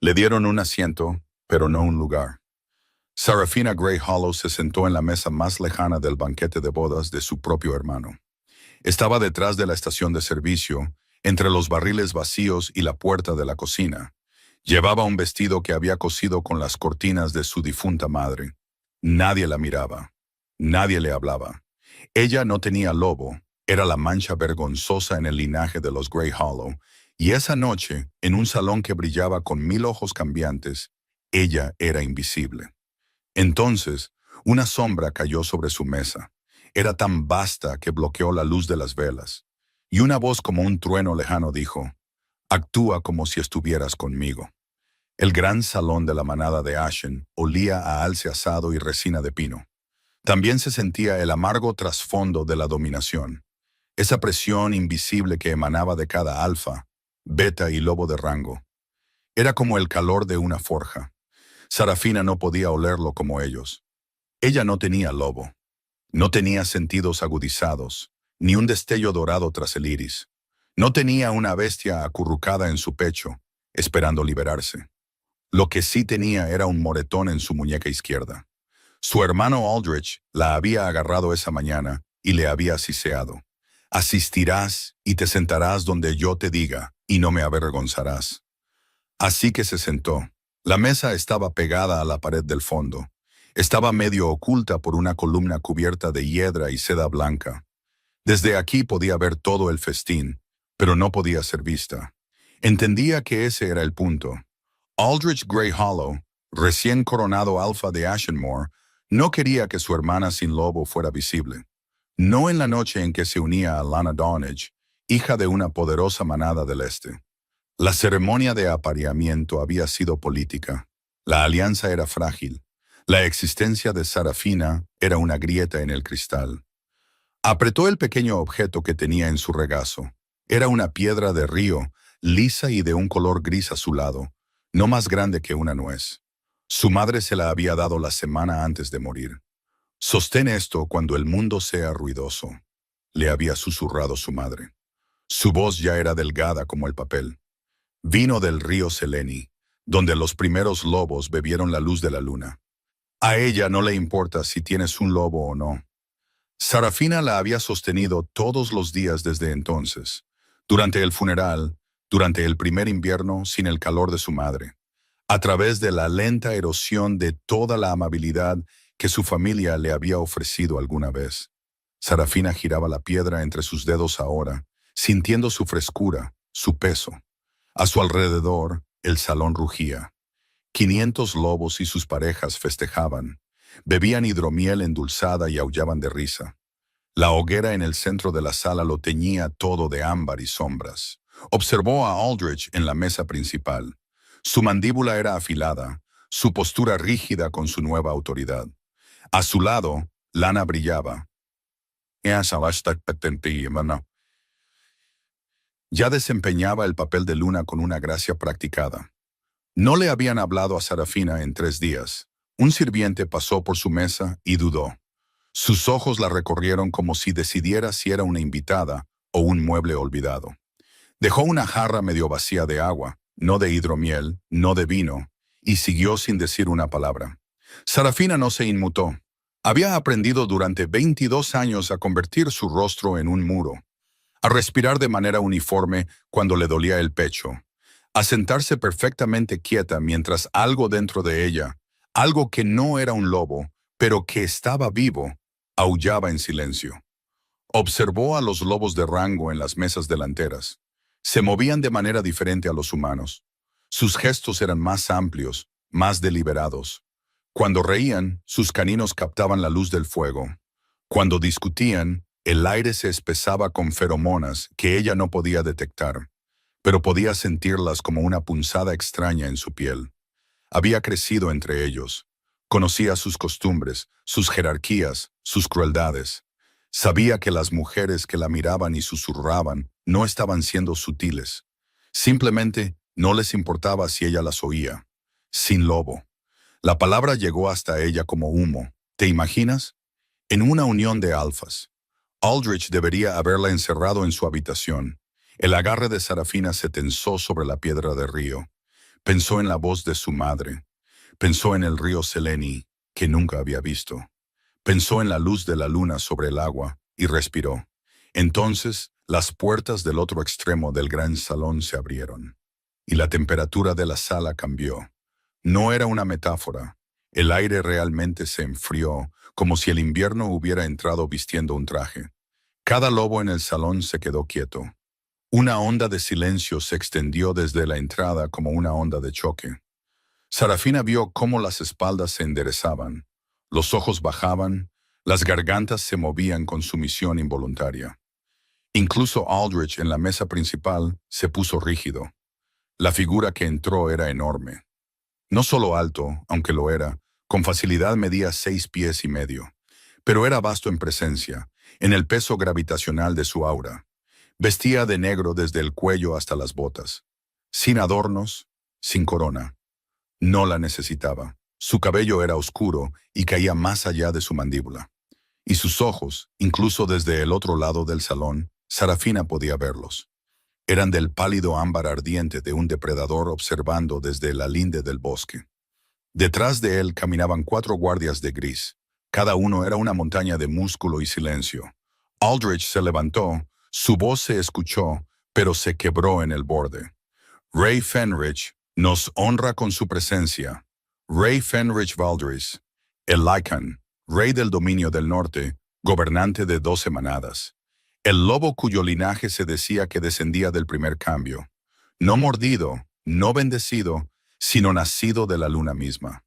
Le dieron un asiento, pero no un lugar. Sarafina Gray Hollow se sentó en la mesa más lejana del banquete de bodas de su propio hermano. Estaba detrás de la estación de servicio, entre los barriles vacíos y la puerta de la cocina. Llevaba un vestido que había cosido con las cortinas de su difunta madre. Nadie la miraba. Nadie le hablaba. Ella no tenía lobo, era la mancha vergonzosa en el linaje de los Gray Hollow, y esa noche, en un salón que brillaba con 1000 ojos cambiantes, ella era invisible. Entonces, una sombra cayó sobre su mesa. Era tan vasta que bloqueó la luz de las velas. Y una voz como un trueno lejano dijo, «Actúa como si estuvieras conmigo». El gran salón de la manada de Ashen olía a alce asado y resina de pino. También se sentía el amargo trasfondo de la dominación, esa presión invisible que emanaba de cada alfa, beta y lobo de rango. Era como el calor de una forja. Sarafina no podía olerlo como ellos. Ella no tenía lobo. No tenía sentidos agudizados, ni un destello dorado tras el iris. No tenía una bestia acurrucada en su pecho, esperando liberarse. Lo que sí tenía era un moretón en su muñeca izquierda. Su hermano Aldrich la había agarrado esa mañana y le había siseado. «Asistirás y te sentarás donde yo te diga, y no me avergonzarás». Así que se sentó. La mesa estaba pegada a la pared del fondo. Estaba medio oculta por una columna cubierta de hiedra y seda blanca. Desde aquí podía ver todo el festín, pero no podía ser vista. Entendía que ese era el punto. Aldrich Gray Hollow, recién coronado alfa de Ashenmore, no quería que su hermana sin lobo fuera visible. No en la noche en que se unía a Lana Dawnage, hija de una poderosa manada del este. La ceremonia de apareamiento había sido política. La alianza era frágil. La existencia de Sarafina era una grieta en el cristal. Apretó el pequeño objeto que tenía en su regazo. Era una piedra de río, lisa y de un color gris azulado, no más grande que una nuez. Su madre se la había dado la semana antes de morir. «Sostén esto cuando el mundo sea ruidoso», le había susurrado su madre. Su voz ya era delgada como el papel. Vino del río Seleni, donde los primeros lobos bebieron la luz de la luna. A ella no le importa si tienes un lobo o no. Sarafina la había sostenido todos los días desde entonces, durante el funeral, durante el primer invierno sin el calor de su madre, a través de la lenta erosión de toda la amabilidad que su familia le había ofrecido alguna vez. Sarafina giraba la piedra entre sus dedos ahora, sintiendo su frescura, su peso. A su alrededor, el salón rugía. 500 lobos y sus parejas festejaban. Bebían hidromiel endulzada y aullaban de risa. La hoguera en el centro de la sala lo teñía todo de ámbar y sombras. Observó a Aldrich en la mesa principal. Su mandíbula era afilada, su postura rígida con su nueva autoridad. A su lado, Lana brillaba. Ya desempeñaba el papel de Luna con una gracia practicada. No le habían hablado a Sarafina en 3 días. Un sirviente pasó por su mesa y dudó. Sus ojos la recorrieron como si decidiera si era una invitada o un mueble olvidado. Dejó una jarra medio vacía de agua, no de hidromiel, no de vino, y siguió sin decir una palabra. Sarafina no se inmutó. Había aprendido durante 22 años a convertir su rostro en un muro, a respirar de manera uniforme cuando le dolía el pecho, a sentarse perfectamente quieta mientras algo dentro de ella, algo que no era un lobo, pero que estaba vivo, aullaba en silencio. Observó a los lobos de rango en las mesas delanteras. Se movían de manera diferente a los humanos. Sus gestos eran más amplios, más deliberados. Cuando reían, sus caninos captaban la luz del fuego. Cuando discutían, el aire se espesaba con feromonas que ella no podía detectar, pero podía sentirlas como una punzada extraña en su piel. Había crecido entre ellos. Conocía sus costumbres, sus jerarquías, sus crueldades. Sabía que las mujeres que la miraban y susurraban no estaban siendo sutiles. Simplemente no les importaba si ella las oía. Sin lobo. La palabra llegó hasta ella como humo. ¿Te imaginas? En una unión de alfas. Aldrich debería haberla encerrado en su habitación. El agarre de Sarafina se tensó sobre la piedra de río. Pensó en la voz de su madre. Pensó en el río Seleni, que nunca había visto. Pensó en la luz de la luna sobre el agua y respiró. Entonces, las puertas del otro extremo del gran salón se abrieron. Y la temperatura de la sala cambió. No era una metáfora. El aire realmente se enfrió, como si el invierno hubiera entrado vistiendo un traje. Cada lobo en el salón se quedó quieto. Una onda de silencio se extendió desde la entrada como una onda de choque. Sarafina vio cómo las espaldas se enderezaban, los ojos bajaban, las gargantas se movían con sumisión involuntaria. Incluso Aldrich en la mesa principal se puso rígido. La figura que entró era enorme. No solo alto, aunque lo era, con facilidad medía 6 pies y medio, pero era vasto en presencia, en el peso gravitacional de su aura. Vestía de negro desde el cuello hasta las botas, sin adornos, sin corona. No la necesitaba. Su cabello era oscuro y caía más allá de su mandíbula. Y sus ojos, incluso desde el otro lado del salón, Sarafina podía verlos. Eran del pálido ámbar ardiente de un depredador observando desde la linde del bosque. Detrás de él caminaban 4 guardias de gris. Cada uno era una montaña de músculo y silencio. Aldrich se levantó, su voz se escuchó, pero se quebró en el borde. Ray Fenrich nos honra con su presencia. Ray Fenrich Valdris, el Lycan, rey del dominio del norte, gobernante de 12 manadas. El lobo cuyo linaje se decía que descendía del primer cambio. No mordido, no bendecido, sino nacido de la luna misma.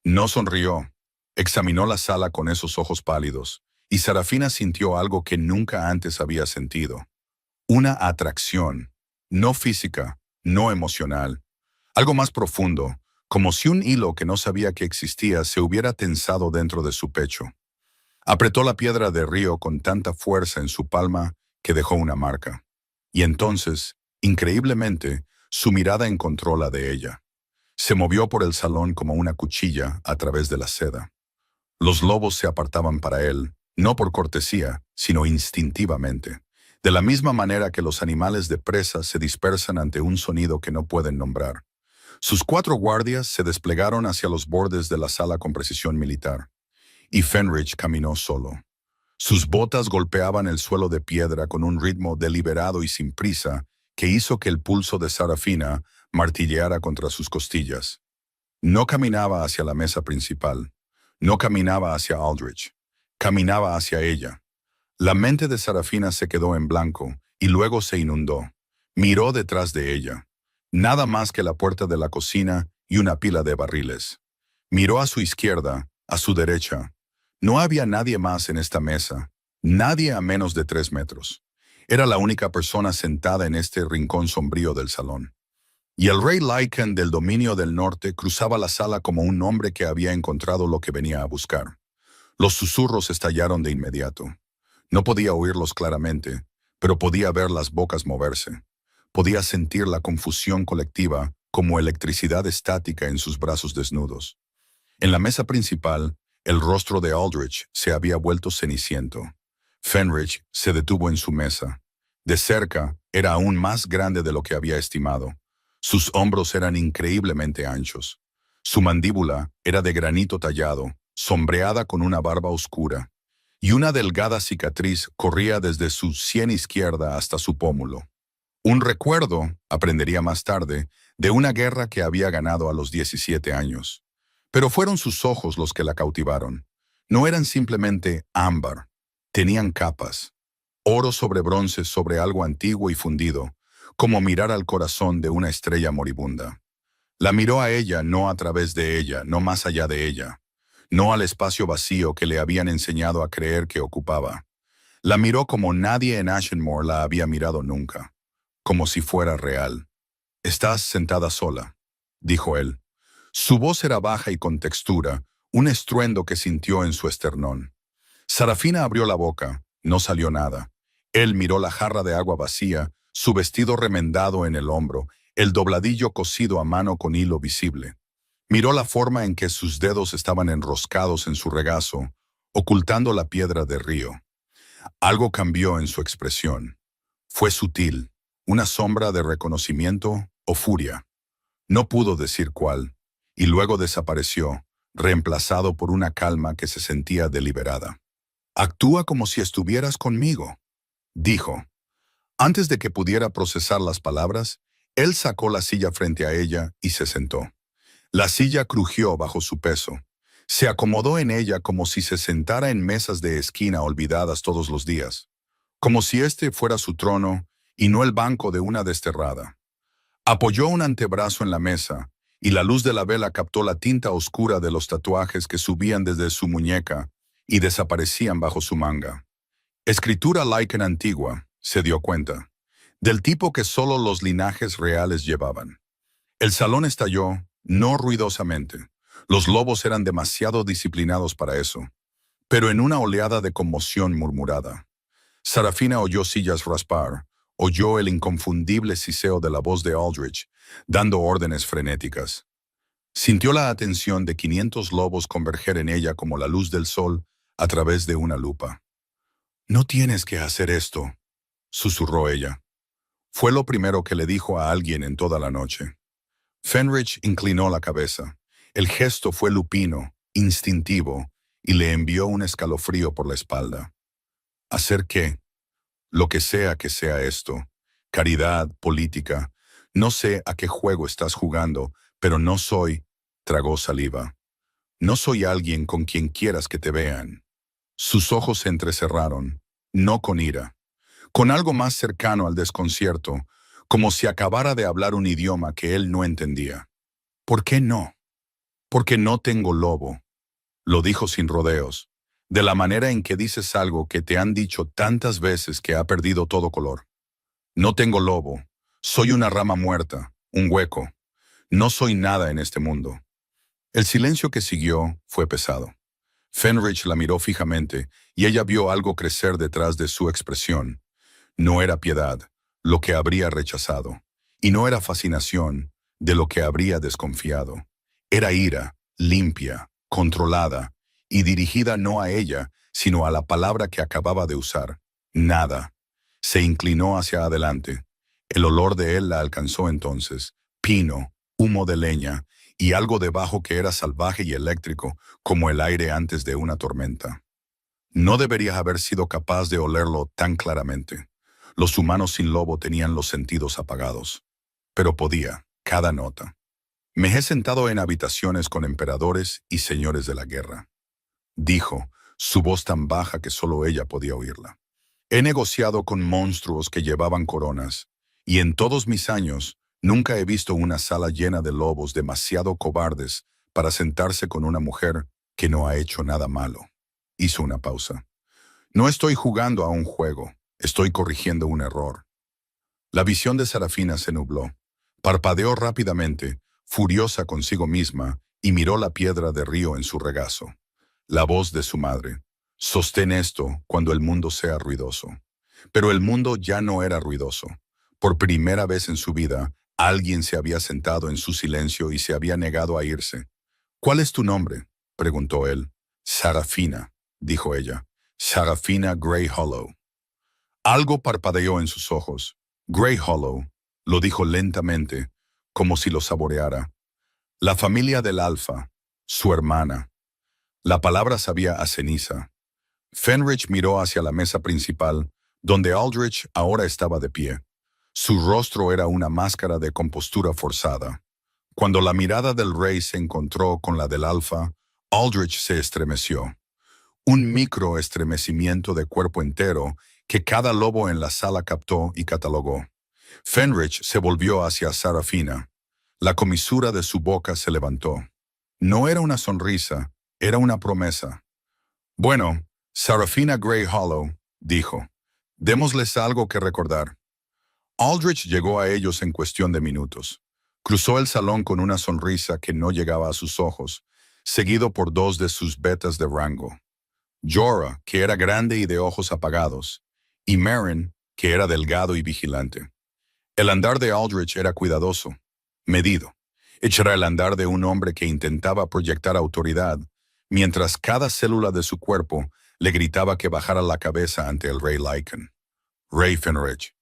No sonrió. Examinó la sala con esos ojos pálidos, y Sarafina sintió algo que nunca antes había sentido. Una atracción, no física, no emocional. Algo más profundo, como si un hilo que no sabía que existía se hubiera tensado dentro de su pecho. Apretó la piedra de río con tanta fuerza en su palma que dejó una marca. Y entonces, increíblemente, su mirada encontró la de ella. Se movió por el salón como una cuchilla a través de la seda. Los lobos se apartaban para él, no por cortesía, sino instintivamente, de la misma manera que los animales de presa se dispersan ante un sonido que no pueden nombrar. Sus 4 guardias se desplegaron hacia los bordes de la sala con precisión militar, y Fenrich caminó solo. Sus botas golpeaban el suelo de piedra con un ritmo deliberado y sin prisa que hizo que el pulso de Sarafina martilleara contra sus costillas. No caminaba hacia la mesa principal, no caminaba hacia Aldrich, caminaba hacia ella. La mente de Sarafina se quedó en blanco y luego se inundó. Miró detrás de ella. Nada más que la puerta de la cocina y una pila de barriles. Miró a su izquierda, a su derecha. No había nadie más en esta mesa, nadie a menos de 3 metros. Era la única persona sentada en este rincón sombrío del salón. Y el rey Lycan del dominio del norte cruzaba la sala como un hombre que había encontrado lo que venía a buscar. Los susurros estallaron de inmediato. No podía oírlos claramente, pero podía ver las bocas moverse. Podía sentir la confusión colectiva como electricidad estática en sus brazos desnudos. En la mesa principal, el rostro de Aldrich se había vuelto ceniciento. Fenrich se detuvo en su mesa. De cerca, era aún más grande de lo que había estimado. Sus hombros eran increíblemente anchos. Su mandíbula era de granito tallado, sombreada con una barba oscura, y una delgada cicatriz corría desde su sien izquierda hasta su pómulo. Un recuerdo, aprendería más tarde, de una guerra que había ganado a los 17 años. Pero fueron sus ojos los que la cautivaron. No eran simplemente ámbar, tenían capas. Oro sobre bronce sobre algo antiguo y fundido, como mirar al corazón de una estrella moribunda. La miró a ella, no a través de ella, no más allá de ella, no al espacio vacío que le habían enseñado a creer que ocupaba. La miró como nadie en Ashenmore la había mirado nunca, como si fuera real. «Estás sentada sola», dijo él. Su voz era baja y con textura, un estruendo que sintió en su esternón. Sarafina abrió la boca, no salió nada. Él miró la jarra de agua vacía, su vestido remendado en el hombro, el dobladillo cosido a mano con hilo visible. Miró la forma en que sus dedos estaban enroscados en su regazo, ocultando la piedra de río. Algo cambió en su expresión. Fue sutil, una sombra de reconocimiento o furia. No pudo decir cuál, y luego desapareció, reemplazado por una calma que se sentía deliberada. «Actúa como si estuvieras conmigo», dijo. Antes de que pudiera procesar las palabras, él sacó la silla frente a ella y se sentó. La silla crujió bajo su peso. Se acomodó en ella como si se sentara en mesas de esquina olvidadas todos los días, como si este fuera su trono y no el banco de una desterrada. Apoyó un antebrazo en la mesa, y la luz de la vela captó la tinta oscura de los tatuajes que subían desde su muñeca y desaparecían bajo su manga. Escritura Lycan antigua, se dio cuenta, del tipo que solo los linajes reales llevaban. El salón estalló, no ruidosamente. Los lobos eran demasiado disciplinados para eso, pero en una oleada de conmoción murmurada. Sarafina oyó sillas raspar, oyó el inconfundible siseo de la voz de Aldrich, dando órdenes frenéticas. Sintió la atención de 500 lobos converger en ella como la luz del sol a través de una lupa. «No tienes que hacer esto», susurró ella. Fue lo primero que le dijo a alguien en toda la noche. Fenrich inclinó la cabeza. El gesto fue lupino, instintivo, y le envió un escalofrío por la espalda. ¿Hacer qué? Lo que sea esto. Caridad, política. No sé a qué juego estás jugando, pero no soy, tragó saliva. No soy alguien con quien quieras que te vean. Sus ojos se entrecerraron, no con ira, con algo más cercano al desconcierto, como si acabara de hablar un idioma que él no entendía. ¿Por qué no? Porque no tengo lobo. Lo dijo sin rodeos, de la manera en que dices algo que te han dicho tantas veces que ha perdido todo color. No tengo lobo. Soy una rama muerta, un hueco. No soy nada en este mundo. El silencio que siguió fue pesado. Fenrich la miró fijamente y ella vio algo crecer detrás de su expresión. No era piedad, lo que habría rechazado, y no era fascinación, de lo que habría desconfiado. Era ira, limpia, controlada, y dirigida no a ella, sino a la palabra que acababa de usar. Nada. Se inclinó hacia adelante. El olor de él la alcanzó entonces. Pino, humo de leña, y algo debajo que era salvaje y eléctrico, como el aire antes de una tormenta. No deberías haber sido capaz de olerlo tan claramente. Los humanos sin lobo tenían los sentidos apagados. Pero podía, cada nota. Me he sentado en habitaciones con emperadores y señores de la guerra, dijo, su voz tan baja que solo ella podía oírla. He negociado con monstruos que llevaban coronas, y en todos mis años nunca he visto una sala llena de lobos demasiado cobardes para sentarse con una mujer que no ha hecho nada malo. Hizo una pausa. No estoy jugando a un juego, estoy corrigiendo un error. La visión de Sarafina se nubló. Parpadeó rápidamente, furiosa consigo misma, y miró la piedra de río en su regazo. La voz de su madre. Sostén esto cuando el mundo sea ruidoso. Pero el mundo ya no era ruidoso. Por primera vez en su vida, alguien se había sentado en su silencio y se había negado a irse. «¿Cuál es tu nombre?», preguntó él. «Sarafina», dijo ella. «Sarafina Greyhollow». Algo parpadeó en sus ojos. Greyhollow, lo dijo lentamente, como si lo saboreara. La familia del Alfa, su hermana. La palabra sabía a ceniza. Fenrich miró hacia la mesa principal, donde Aldrich ahora estaba de pie. Su rostro era una máscara de compostura forzada. Cuando la mirada del rey se encontró con la del Alfa, Aldrich se estremeció. Un microestremecimiento de cuerpo entero que cada lobo en la sala captó y catalogó. Fenrich se volvió hacia Sarafina. La comisura de su boca se levantó. No era una sonrisa, era una promesa. «Bueno, Sarafina Greyhollow», dijo, «démosles algo que recordar». Aldrich llegó a ellos en cuestión de minutos. Cruzó el salón con una sonrisa que no llegaba a sus ojos, seguido por dos de sus betas de rango. Jorah, que era grande y de ojos apagados, y Meryn, que era delgado y vigilante. El andar de Aldrich era cuidadoso, medido. Era el andar de un hombre que intentaba proyectar autoridad, mientras cada célula de su cuerpo le gritaba que bajara la cabeza ante el rey Lycan. «Rey Fenrich».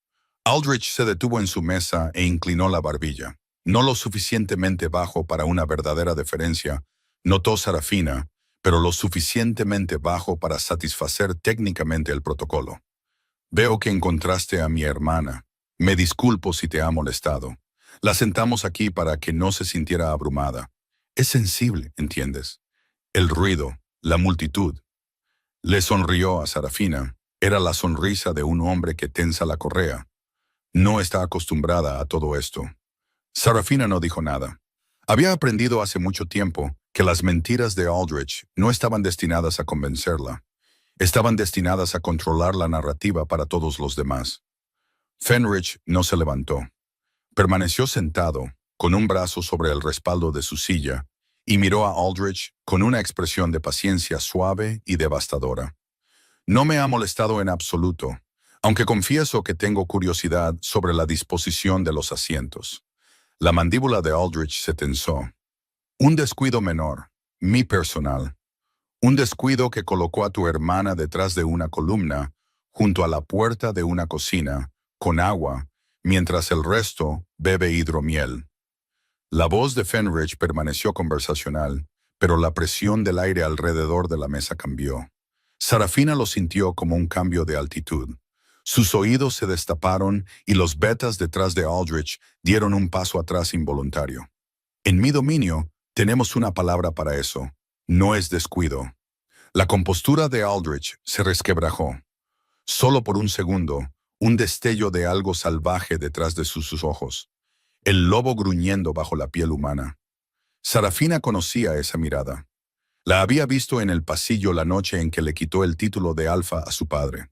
Aldrich se detuvo en su mesa e inclinó la barbilla. No lo suficientemente bajo para una verdadera deferencia, notó Sarafina, pero lo suficientemente bajo para satisfacer técnicamente el protocolo. Veo que encontraste a mi hermana. Me disculpo si te ha molestado. La sentamos aquí para que no se sintiera abrumada. Es sensible, ¿entiendes? El ruido, la multitud. Le sonrió a Sarafina. Era la sonrisa de un hombre que tensa la correa. No está acostumbrada a todo esto. Sarafina no dijo nada. Había aprendido hace mucho tiempo que las mentiras de Aldrich no estaban destinadas a convencerla. Estaban destinadas a controlar la narrativa para todos los demás. Fenrich no se levantó. Permaneció sentado, con un brazo sobre el respaldo de su silla, y miró a Aldrich con una expresión de paciencia suave y devastadora. No me ha molestado en absoluto, aunque confieso que tengo curiosidad sobre la disposición de los asientos. La mandíbula de Aldrich se tensó. Un descuido menor, mi personal. Un descuido que colocó a tu hermana detrás de una columna, junto a la puerta de una cocina, con agua, mientras el resto bebe hidromiel. La voz de Fenrich permaneció conversacional, pero la presión del aire alrededor de la mesa cambió. Sarafina lo sintió como un cambio de altitud. Sus oídos se destaparon y los betas detrás de Aldrich dieron un paso atrás involuntario. En mi dominio, tenemos una palabra para eso. No es descuido. La compostura de Aldrich se resquebrajó. Solo por un segundo, un destello de algo salvaje detrás de sus ojos. El lobo gruñendo bajo la piel humana. Sarafina conocía esa mirada. La había visto en el pasillo la noche en que le quitó el título de alfa a su padre.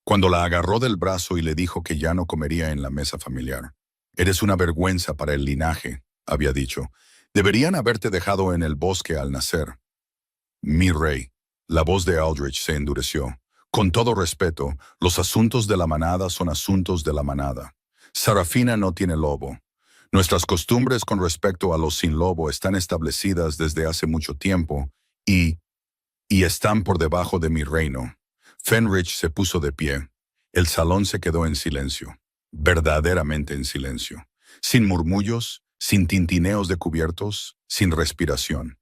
Cuando la agarró del brazo y le dijo que ya no comería en la mesa familiar. Eres una vergüenza para el linaje, había dicho. Deberían haberte dejado en el bosque al nacer. Mi rey. La voz de Aldrich se endureció. Con todo respeto, los asuntos de la manada son asuntos de la manada. Sarafina no tiene lobo. Nuestras costumbres con respecto a los sin lobo están establecidas desde hace mucho tiempo y están por debajo de mi reino. Fenrich se puso de pie. El salón se quedó en silencio. Verdaderamente en silencio. Sin murmullos, sin tintineos de cubiertos, sin respiración.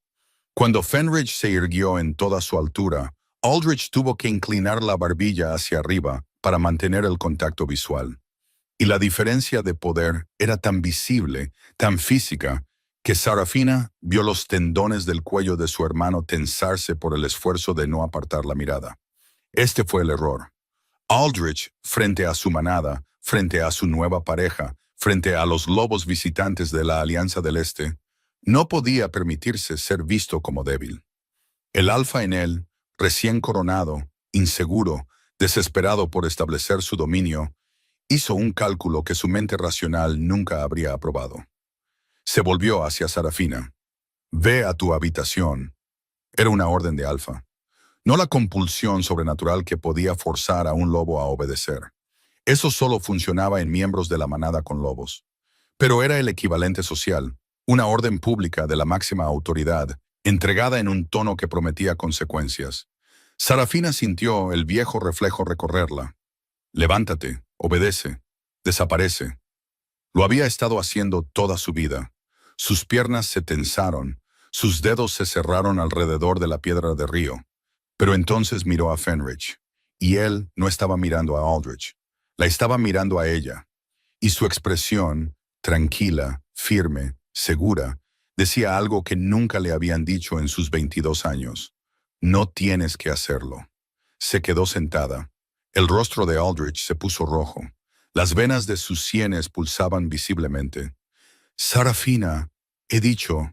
Cuando Fenrich se irguió en toda su altura, Aldrich tuvo que inclinar la barbilla hacia arriba para mantener el contacto visual. Y la diferencia de poder era tan visible, tan física, que Sarafina vio los tendones del cuello de su hermano tensarse por el esfuerzo de no apartar la mirada. Este fue el error. Aldrich, frente a su manada, frente a su nueva pareja, frente a los lobos visitantes de la Alianza del Este, no podía permitirse ser visto como débil. El alfa en él, recién coronado, inseguro, desesperado por establecer su dominio, hizo un cálculo que su mente racional nunca habría aprobado. Se volvió hacia Sarafina. Ve a tu habitación. Era una orden de alfa. No la compulsión sobrenatural que podía forzar a un lobo a obedecer. Eso solo funcionaba en miembros de la manada con lobos. Pero era el equivalente social, una orden pública de la máxima autoridad, entregada en un tono que prometía consecuencias. Sarafina sintió el viejo reflejo recorrerla. Levántate, obedece, desaparece. Lo había estado haciendo toda su vida. Sus piernas se tensaron, sus dedos se cerraron alrededor de la piedra de río. Pero entonces miró a Fenrich, y él no estaba mirando a Aldrich, la estaba mirando a ella. Y su expresión, tranquila, firme, segura, decía algo que nunca le habían dicho en sus 22 años. No tienes que hacerlo. Se quedó sentada. El rostro de Aldrich se puso rojo. Las venas de sus sienes pulsaban visiblemente. Sarafina, he dicho,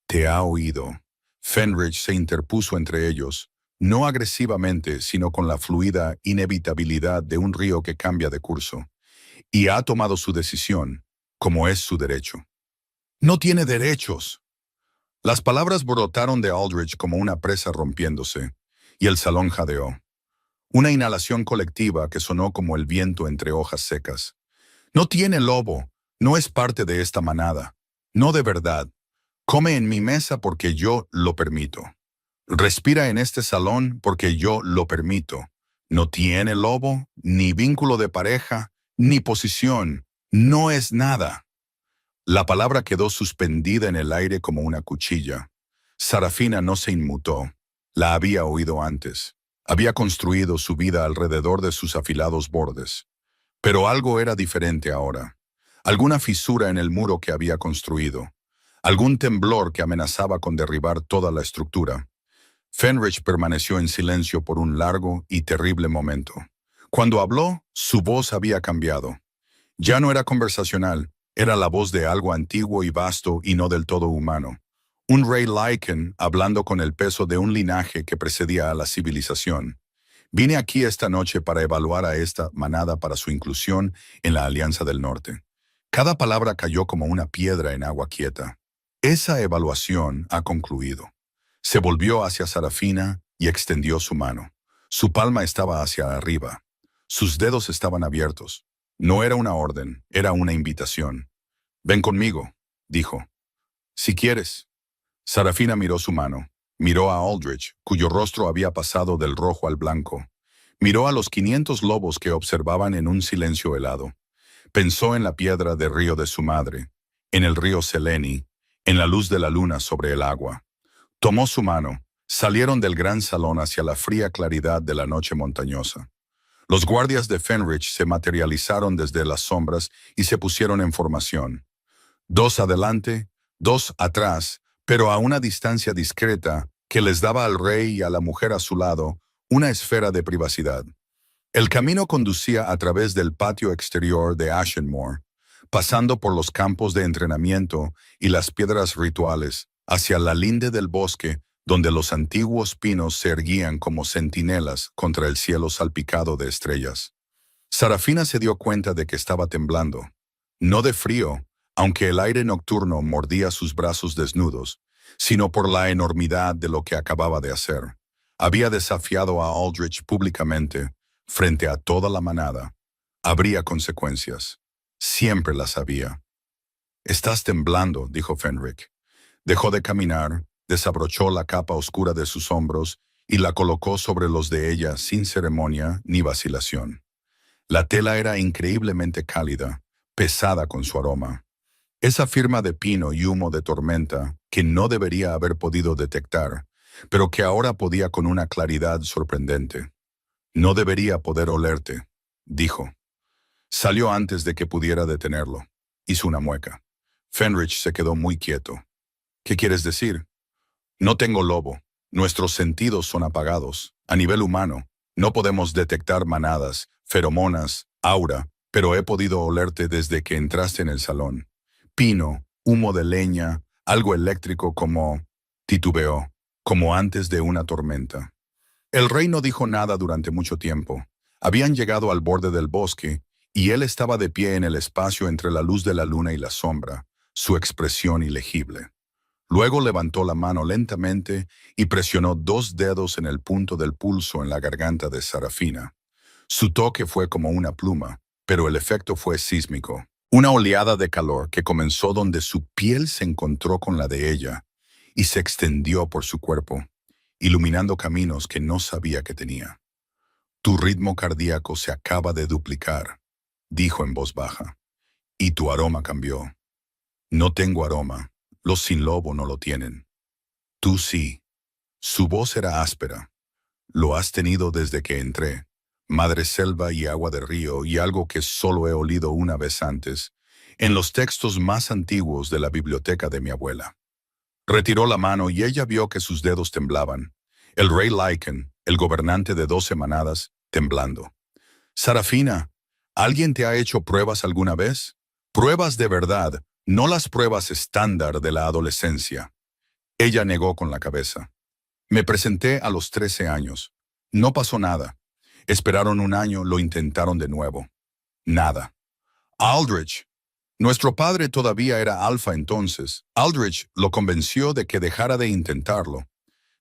te ha oído. Fenrich se interpuso entre ellos, no agresivamente, sino con la fluida inevitabilidad de un río que cambia de curso. Y ha tomado su decisión, como es su derecho. No tiene derechos. Las palabras brotaron de Aldrich como una presa rompiéndose, y el salón jadeó. Una inhalación colectiva que sonó como el viento entre hojas secas. No tiene lobo, no es parte de esta manada. No de verdad. Come en mi mesa porque yo lo permito. Respira en este salón porque yo lo permito. No tiene lobo, ni vínculo de pareja, ni posición. No es nada. La palabra quedó suspendida en el aire como una cuchilla. Sarafina no se inmutó. La había oído antes. Había construido su vida alrededor de sus afilados bordes. Pero algo era diferente ahora. Alguna fisura en el muro que había construido. Algún temblor que amenazaba con derribar toda la estructura. Fenrich permaneció en silencio por un largo y terrible momento. Cuando habló, su voz había cambiado. Ya no era conversacional, era la voz de algo antiguo y vasto y no del todo humano. Un rey Lycan hablando con el peso de un linaje que precedía a la civilización. Vine aquí esta noche para evaluar a esta manada para su inclusión en la Alianza del Norte. Cada palabra cayó como una piedra en agua quieta. Esa evaluación ha concluido. Se volvió hacia Sarafina y extendió su mano. Su palma estaba hacia arriba. Sus dedos estaban abiertos. No era una orden, era una invitación. «Ven conmigo», dijo. «Si quieres». Sarafina miró su mano. Miró a Aldrich, cuyo rostro había pasado del rojo al blanco. Miró a los 500 lobos que observaban en un silencio helado. Pensó en la piedra de río de su madre, en el río Seleni, en la luz de la luna sobre el agua. Tomó su mano. Salieron del gran salón hacia la fría claridad de la noche montañosa. Los guardias de Fenrich se materializaron desde las sombras y se pusieron en formación. 2 adelante, 2 atrás, pero a una distancia discreta que les daba al rey y a la mujer a su lado una esfera de privacidad. El camino conducía a través del patio exterior de Ashenmore, pasando por los campos de entrenamiento y las piedras rituales, hacia la linde del bosque, donde los antiguos pinos se erguían como centinelas contra el cielo salpicado de estrellas. Sarafina se dio cuenta de que estaba temblando. No de frío, aunque el aire nocturno mordía sus brazos desnudos, sino por la enormidad de lo que acababa de hacer. Había desafiado a Aldrich públicamente, frente a toda la manada. Habría consecuencias. Siempre las había. «Estás temblando», dijo Fenric. Dejó de caminar, desabrochó la capa oscura de sus hombros y la colocó sobre los de ella sin ceremonia ni vacilación. La tela era increíblemente cálida, pesada con su aroma. Esa firma de pino y humo de tormenta que no debería haber podido detectar, pero que ahora podía con una claridad sorprendente. «No debería poder olerte», dijo. Salió antes de que pudiera detenerlo. Hizo una mueca. Fenrich se quedó muy quieto. «¿Qué quieres decir?» «No tengo lobo. Nuestros sentidos son apagados. A nivel humano, no podemos detectar manadas, feromonas, aura, pero he podido olerte desde que entraste en el salón. Pino, humo de leña, algo eléctrico como...» Titubeó, como antes de una tormenta. El rey no dijo nada durante mucho tiempo. Habían llegado al borde del bosque, y él estaba de pie en el espacio entre la luz de la luna y la sombra, su expresión ilegible. Luego levantó la mano lentamente y presionó 2 dedos en el punto del pulso en la garganta de Sarafina. Su toque fue como una pluma, pero el efecto fue sísmico. Una oleada de calor que comenzó donde su piel se encontró con la de ella y se extendió por su cuerpo, iluminando caminos que no sabía que tenía. «Tu ritmo cardíaco se acaba de duplicar», dijo en voz baja, «y tu aroma cambió». «No tengo aroma. Los sin lobo no lo tienen». «Tú sí». Su voz era áspera. «Lo has tenido desde que entré. Madre selva y agua de río y algo que solo he olido una vez antes, en los textos más antiguos de la biblioteca de mi abuela». Retiró la mano y ella vio que sus dedos temblaban. El rey Lycan, el gobernante de 12 manadas, temblando. «Sarafina, ¿alguien te ha hecho pruebas alguna vez? Pruebas de verdad, no las pruebas estándar de la adolescencia». Ella negó con la cabeza. «Me presenté a los 13 años. No pasó nada. Esperaron un año, lo intentaron de nuevo. Nada». «Aldrich». Nuestro padre todavía era alfa entonces. Aldrich lo convenció de que dejara de intentarlo.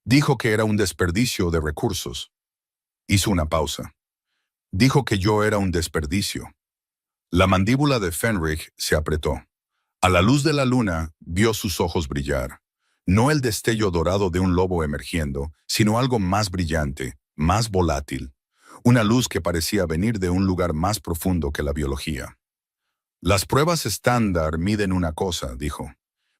Dijo que era un desperdicio de recursos. Hizo una pausa. Dijo que yo era un desperdicio. La mandíbula de Fenrich se apretó. A la luz de la luna, vio sus ojos brillar. No el destello dorado de un lobo emergiendo, sino algo más brillante, más volátil. Una luz que parecía venir de un lugar más profundo que la biología. Las pruebas estándar miden una cosa, dijo.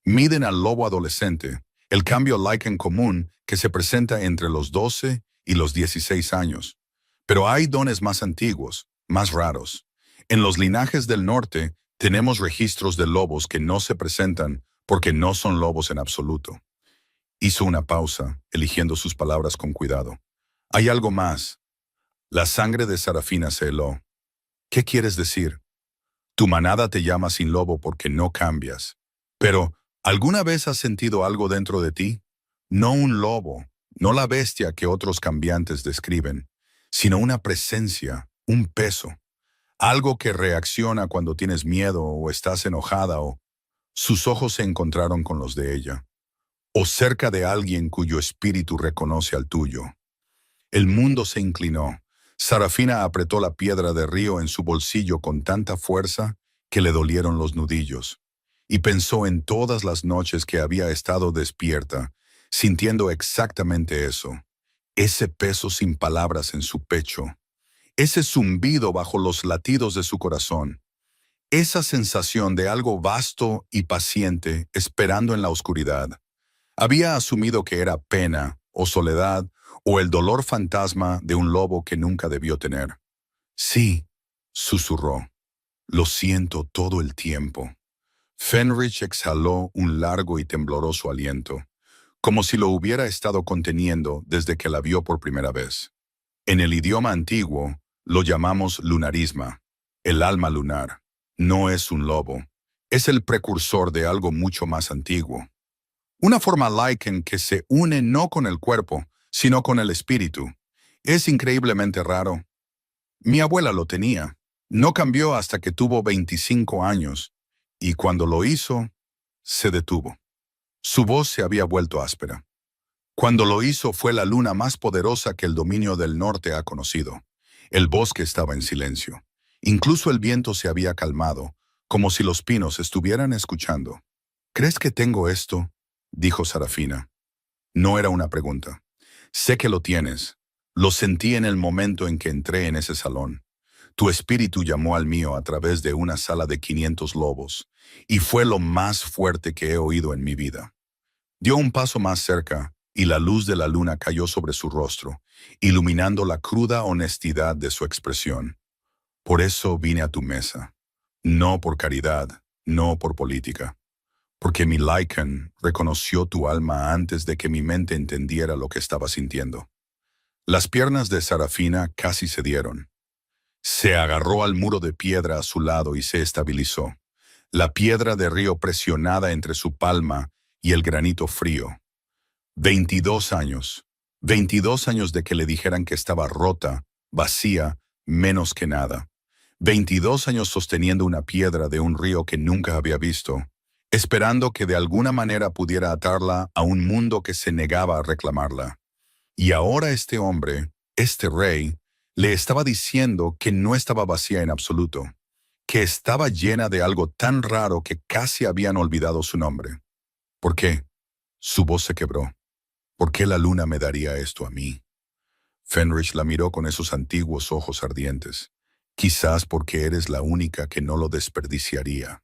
Miden al lobo adolescente, el cambio Lycan común que se presenta entre los 12 y los 16 años. Pero hay dones más antiguos, más raros. En los linajes del norte tenemos registros de lobos que no se presentan porque no son lobos en absoluto. Hizo una pausa, eligiendo sus palabras con cuidado. Hay algo más. La sangre de Sarafina se heló. ¿Qué quieres decir? Tu manada te llama sin lobo porque no cambias. Pero, ¿alguna vez has sentido algo dentro de ti? No un lobo, no la bestia que otros cambiantes describen, sino una presencia, un peso. Algo que reacciona cuando tienes miedo o estás enojada o... Sus ojos se encontraron con los de ella. O cerca de alguien cuyo espíritu reconoce al tuyo. El mundo se inclinó. Sarafina apretó la piedra de río en su bolsillo con tanta fuerza que le dolieron los nudillos, y pensó en todas las noches que había estado despierta, sintiendo exactamente eso, ese peso sin palabras en su pecho, ese zumbido bajo los latidos de su corazón, esa sensación de algo vasto y paciente esperando en la oscuridad. Había asumido que era pena o soledad o el dolor fantasma de un lobo que nunca debió tener. Sí, susurró. Lo siento todo el tiempo. Fenrich exhaló un largo y tembloroso aliento, como si lo hubiera estado conteniendo desde que la vio por primera vez. En el idioma antiguo, lo llamamos lunarisma, el alma lunar. No es un lobo, es el precursor de algo mucho más antiguo. Una forma Lycan que se une no con el cuerpo, sino con el espíritu. Es increíblemente raro. Mi abuela lo tenía. No cambió hasta que tuvo 25 años, y cuando lo hizo, se detuvo. Su voz se había vuelto áspera. Cuando lo hizo fue la luna más poderosa que el dominio del norte ha conocido. El bosque estaba en silencio. Incluso el viento se había calmado, como si los pinos estuvieran escuchando. ¿Crees que tengo esto?, dijo Sarafina. No era una pregunta. Sé que lo tienes. Lo sentí en el momento en que entré en ese salón. Tu espíritu llamó al mío a través de una sala de 500 lobos, y fue lo más fuerte que he oído en mi vida. Dio un paso más cerca, y la luz de la luna cayó sobre su rostro, iluminando la cruda honestidad de su expresión. Por eso vine a tu mesa. No por caridad, no por política. Porque mi Lycan reconoció tu alma antes de que mi mente entendiera lo que estaba sintiendo. Las piernas de Sarafina casi cedieron. Se agarró al muro de piedra a su lado y se estabilizó. La piedra de río presionada entre su palma y el granito frío. 22 años. 22 años de que le dijeran que estaba rota, vacía, menos que nada. 22 años sosteniendo una piedra de un río que nunca había visto, esperando que de alguna manera pudiera atarla a un mundo que se negaba a reclamarla. Y ahora este hombre, este rey, le estaba diciendo que no estaba vacía en absoluto, que estaba llena de algo tan raro que casi habían olvidado su nombre. ¿Por qué? Su voz se quebró. ¿Por qué la luna me daría esto a mí? Fenrich la miró con esos antiguos ojos ardientes. Quizás porque eres la única que no lo desperdiciaría.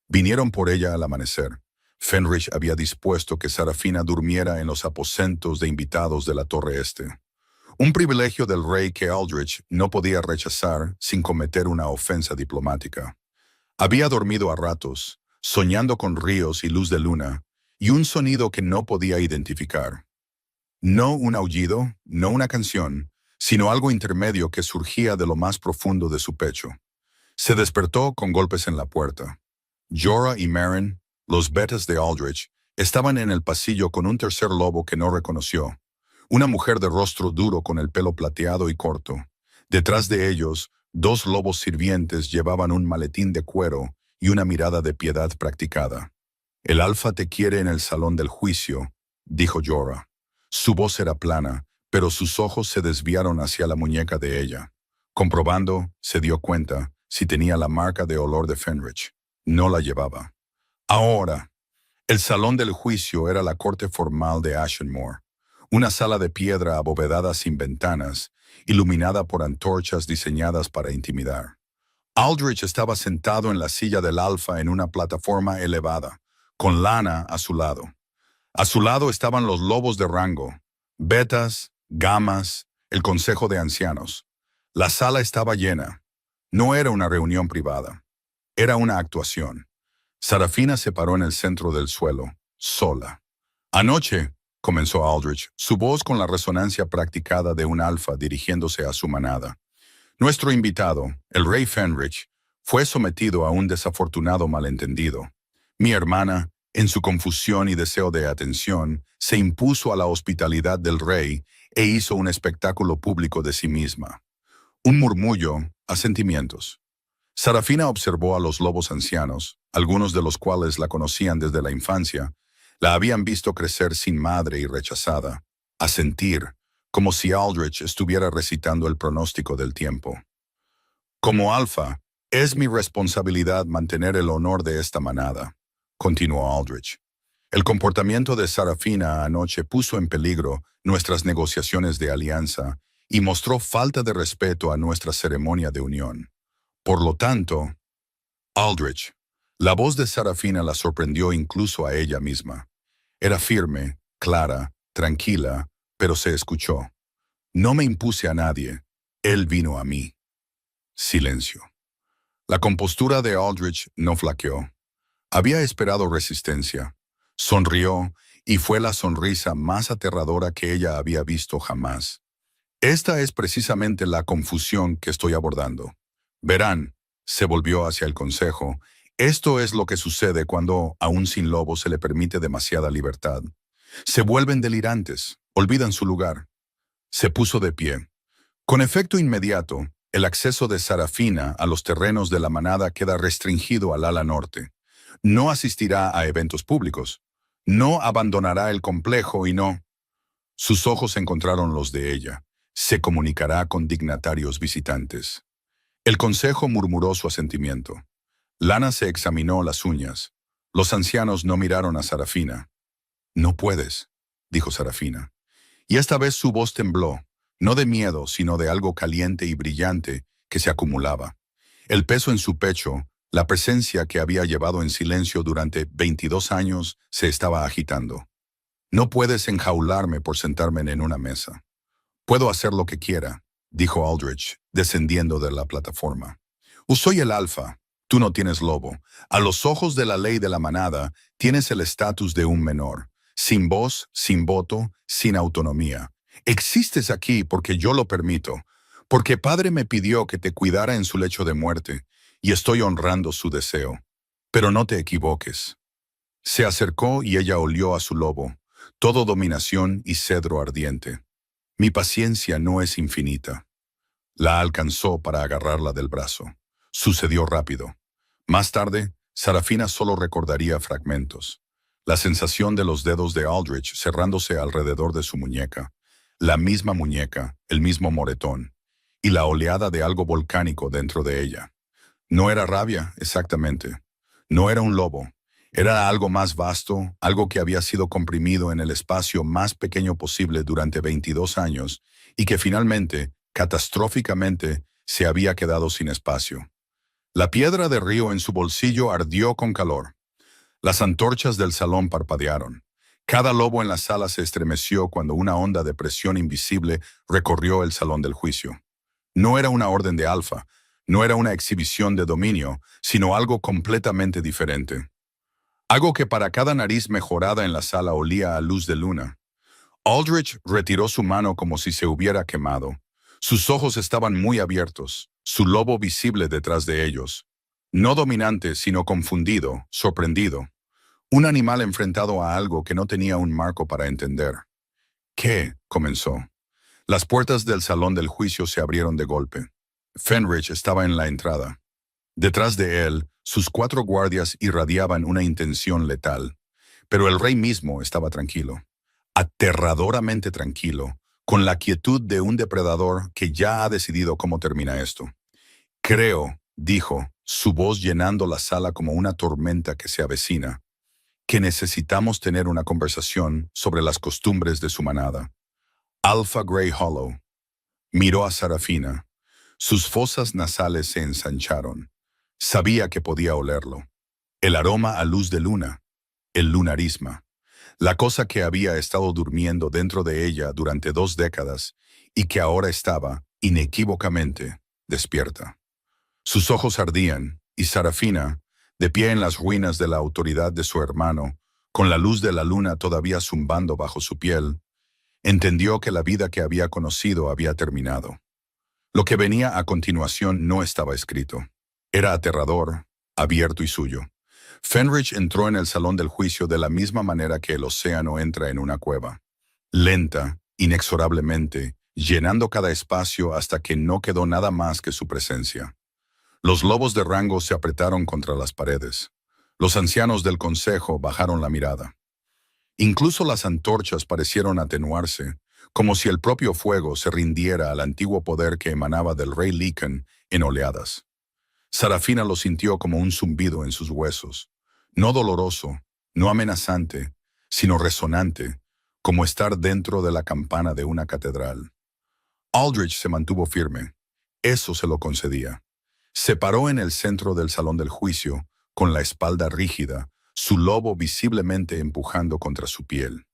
Vinieron por ella al amanecer. Fenrich había dispuesto que Sarafina durmiera en los aposentos de invitados de la Torre Este. Un privilegio del rey que Aldrich no podía rechazar sin cometer una ofensa diplomática. Había dormido a ratos, soñando con ríos y luz de luna, y un sonido que no podía identificar. No un aullido, no una canción, sino algo intermedio que surgía de lo más profundo de su pecho. Se despertó con golpes en la puerta. Jorah y Meryn, los betas de Aldrich, estaban en el pasillo con un tercer lobo que no reconoció. Una mujer de rostro duro con el pelo plateado y corto. Detrás de ellos, 2 lobos sirvientes llevaban un maletín de cuero y una mirada de piedad practicada. El alfa te quiere en el salón del juicio, dijo Jorah. Su voz era plana, pero sus ojos se desviaron hacia la muñeca de ella. Comprobando, se dio cuenta si tenía la marca de olor de Fenrich. No la llevaba. Ahora, el salón del juicio era la corte formal de Ashenmore, una sala de piedra abovedada sin ventanas, iluminada por antorchas diseñadas para intimidar. Aldrich estaba sentado en la silla del alfa en una plataforma elevada, con Lana a su lado. A su lado estaban los lobos de rango, betas, gamas, el consejo de ancianos. La sala estaba llena. No era una reunión privada. Era una actuación. Sarafina se paró en el centro del suelo, sola. Anoche, comenzó Aldrich, su voz con la resonancia practicada de un alfa dirigiéndose a su manada. Nuestro invitado, el rey Fenrich, fue sometido a un desafortunado malentendido. Mi hermana, en su confusión y deseo de atención, se impuso a la hospitalidad del rey e hizo un espectáculo público de sí misma. Un murmullo, asentimientos. Sarafina observó a los lobos ancianos, algunos de los cuales la conocían desde la infancia, la habían visto crecer sin madre y rechazada, asentir, como si Aldrich estuviera recitando el pronóstico del tiempo. Como alfa, es mi responsabilidad mantener el honor de esta manada, continuó Aldrich. El comportamiento de Sarafina anoche puso en peligro nuestras negociaciones de alianza y mostró falta de respeto a nuestra ceremonia de unión. Por lo tanto, Aldrich, la voz de Sarafina la sorprendió incluso a ella misma. Era firme, clara, tranquila, pero se escuchó. No me impuse a nadie, él vino a mí. Silencio. La compostura de Aldrich no flaqueó. Había esperado resistencia. Sonrió, y fue la sonrisa más aterradora que ella había visto jamás. Esta es precisamente la confusión que estoy abordando. Verán, se volvió hacia el consejo, esto es lo que sucede cuando, aún sin lobo, se le permite demasiada libertad. Se vuelven delirantes, olvidan su lugar. Se puso de pie. Con efecto inmediato, el acceso de Sarafina a los terrenos de la manada queda restringido al ala norte. No asistirá a eventos públicos. No abandonará el complejo y no. Sus ojos encontraron los de ella. Se comunicará con dignatarios visitantes. El consejo murmuró su asentimiento. Lana se examinó las uñas. Los ancianos no miraron a Sarafina. No puedes, dijo Sarafina. Y esta vez su voz tembló, no de miedo, sino de algo caliente y brillante que se acumulaba. El peso en su pecho, la presencia que había llevado en silencio durante 22 años, se estaba agitando. No puedes enjaularme por sentarme en una mesa. Puedo hacer lo que quiera, dijo Aldrich, descendiendo de la plataforma. Soy el alfa, tú no tienes lobo. A los ojos de la ley de la manada, tienes el estatus de un menor. Sin voz, sin voto, sin autonomía. Existes aquí porque yo lo permito, porque Padre me pidió que te cuidara en su lecho de muerte, y estoy honrando su deseo. Pero no te equivoques. Se acercó y ella olió a su lobo, todo dominación y cedro ardiente. Mi paciencia no es infinita. La alcanzó para agarrarla del brazo. Sucedió rápido. Más tarde, Sarafina solo recordaría fragmentos. La sensación de los dedos de Aldrich cerrándose alrededor de su muñeca, la misma muñeca, el mismo moretón, y la oleada de algo volcánico dentro de ella. No era rabia, exactamente. No era un lobo. Era algo más vasto, algo que había sido comprimido en el espacio más pequeño posible durante 22 años y que finalmente, catastróficamente, se había quedado sin espacio. La piedra de río en su bolsillo ardió con calor. Las antorchas del salón parpadearon. Cada lobo en la sala se estremeció cuando una onda de presión invisible recorrió el salón del juicio. No era una orden de alfa, no era una exhibición de dominio, sino algo completamente diferente. Algo que para cada nariz mejorada en la sala olía a luz de luna. Aldrich retiró su mano como si se hubiera quemado. Sus ojos estaban muy abiertos, su lobo visible detrás de ellos. No dominante, sino confundido, sorprendido. Un animal enfrentado a algo que no tenía un marco para entender. ¿Qué? Comenzó. Las puertas del salón del juicio se abrieron de golpe. Fenrich estaba en la entrada. Detrás de él, sus 4 guardias irradiaban una intención letal. Pero el rey mismo estaba tranquilo. Aterradoramente tranquilo, con la quietud de un depredador que ya ha decidido cómo termina esto. Creo, dijo, su voz llenando la sala como una tormenta que se avecina, que necesitamos tener una conversación sobre las costumbres de su manada. Alpha Grey Hollow miró a Sarafina. Sus fosas nasales se ensancharon. Sabía que podía olerlo. El aroma a luz de luna, el lunarisma, la cosa que había estado durmiendo dentro de ella durante 2 décadas y que ahora estaba, inequívocamente, despierta. Sus ojos ardían, y Sarafina, de pie en las ruinas de la autoridad de su hermano, con la luz de la luna todavía zumbando bajo su piel, entendió que la vida que había conocido había terminado. Lo que venía a continuación no estaba escrito. Era aterrador, abierto y suyo. Fenrich entró en el salón del juicio de la misma manera que el océano entra en una cueva. Lenta, inexorablemente, llenando cada espacio hasta que no quedó nada más que su presencia. Los lobos de rango se apretaron contra las paredes. Los ancianos del consejo bajaron la mirada. Incluso las antorchas parecieron atenuarse, como si el propio fuego se rindiera al antiguo poder que emanaba del rey Lycan en oleadas. Sarafina lo sintió como un zumbido en sus huesos, no doloroso, no amenazante, sino resonante, como estar dentro de la campana de una catedral. Aldrich se mantuvo firme. Eso se lo concedía. Se paró en el centro del salón del juicio, con la espalda rígida, su lobo visiblemente empujando contra su piel.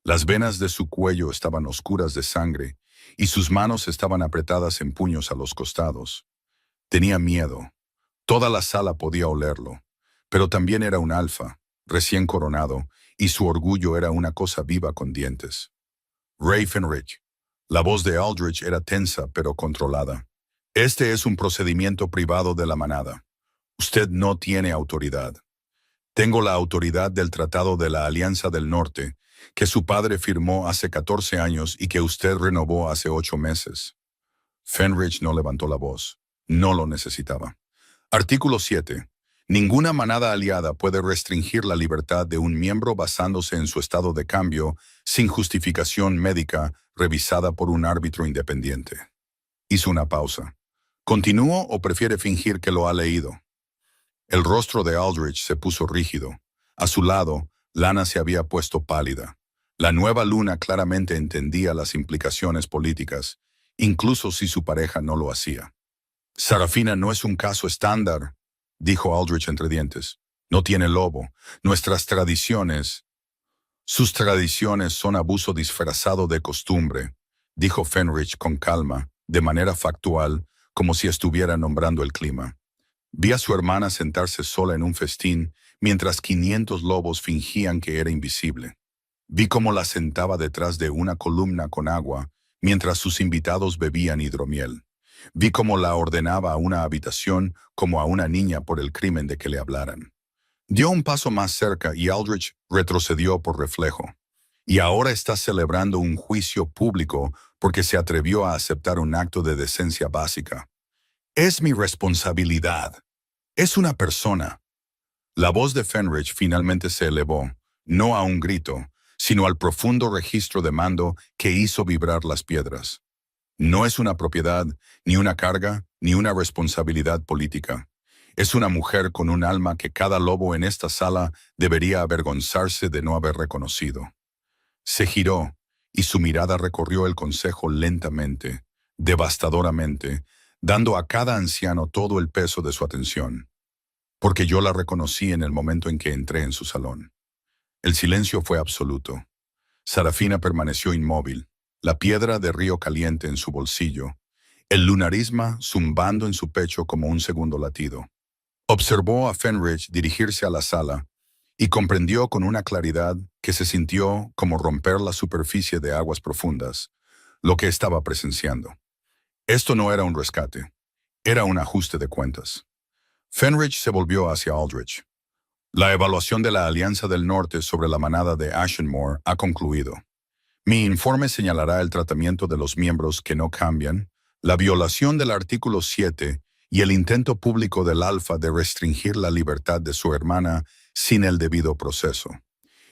Las venas de su cuello estaban oscuras de sangre y sus manos estaban apretadas en puños a los costados. Tenía miedo. Toda la sala podía olerlo, pero también era un alfa, recién coronado, y su orgullo era una cosa viva con dientes. Ray Fenrich. La voz de Aldrich era tensa pero controlada. Este es un procedimiento privado de la manada. Usted no tiene autoridad. Tengo la autoridad del Tratado de la Alianza del Norte, que su padre firmó hace 14 años y que usted renovó hace 8 meses. Fenrich no levantó la voz. No lo necesitaba. Artículo 7. Ninguna manada aliada puede restringir la libertad de un miembro basándose en su estado de cambio sin justificación médica revisada por un árbitro independiente. Hizo una pausa. ¿Continúo o prefiere fingir que lo ha leído? El rostro de Aldrich se puso rígido. A su lado, Lana se había puesto pálida. La nueva luna claramente entendía las implicaciones políticas, incluso si su pareja no lo hacía. Sarafina no es un caso estándar, dijo Aldrich entre dientes. No tiene lobo. Nuestras tradiciones... Sus tradiciones son abuso disfrazado de costumbre, dijo Fenrich con calma, de manera factual, como si estuviera nombrando el clima. Vi a su hermana sentarse sola en un festín, mientras 500 lobos fingían que era invisible. Vi cómo la sentaba detrás de una columna con agua, mientras sus invitados bebían hidromiel. Vi cómo la ordenaba a una habitación como a una niña por el crimen de que le hablaran. Dio un paso más cerca y Aldrich retrocedió por reflejo. Y ahora está celebrando un juicio público porque se atrevió a aceptar un acto de decencia básica. Es mi responsabilidad. Es una persona. La voz de Fenrich finalmente se elevó, no a un grito, sino al profundo registro de mando que hizo vibrar las piedras. No es una propiedad, ni una carga, ni una responsabilidad política. Es una mujer con un alma que cada lobo en esta sala debería avergonzarse de no haber reconocido. Se giró, y su mirada recorrió el consejo lentamente, devastadoramente, dando a cada anciano todo el peso de su atención. Porque yo la reconocí en el momento en que entré en su salón. El silencio fue absoluto. Sarafina permaneció inmóvil, la piedra de río caliente en su bolsillo, el lunarisma zumbando en su pecho como un segundo latido. Observó a Fenrich dirigirse a la sala y comprendió con una claridad que se sintió como romper la superficie de aguas profundas, lo que estaba presenciando. Esto no era un rescate, era un ajuste de cuentas. Fenrich se volvió hacia Aldrich. La evaluación de la Alianza del Norte sobre la manada de Ashenmore ha concluido. Mi informe señalará el tratamiento de los miembros que no cambian, la violación del artículo 7 y el intento público del Alfa de restringir la libertad de su hermana sin el debido proceso.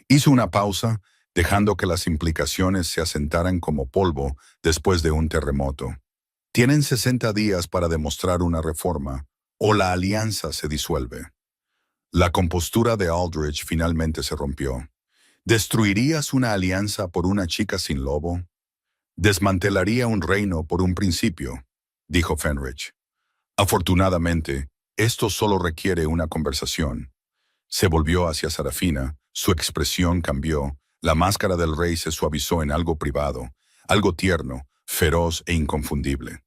Hizo una pausa, dejando que las implicaciones se asentaran como polvo después de un terremoto. Tienen 60 días para demostrar una reforma, o la alianza se disuelve. La compostura de Aldrich finalmente se rompió. ¿Destruirías una alianza por una chica sin lobo? Desmantelaría un reino por un principio, dijo Fenrich. Afortunadamente, Esto solo requiere una conversación. Se volvió hacia Sarafina, su expresión cambió, la máscara del rey se suavizó en algo privado, algo tierno, feroz e inconfundible.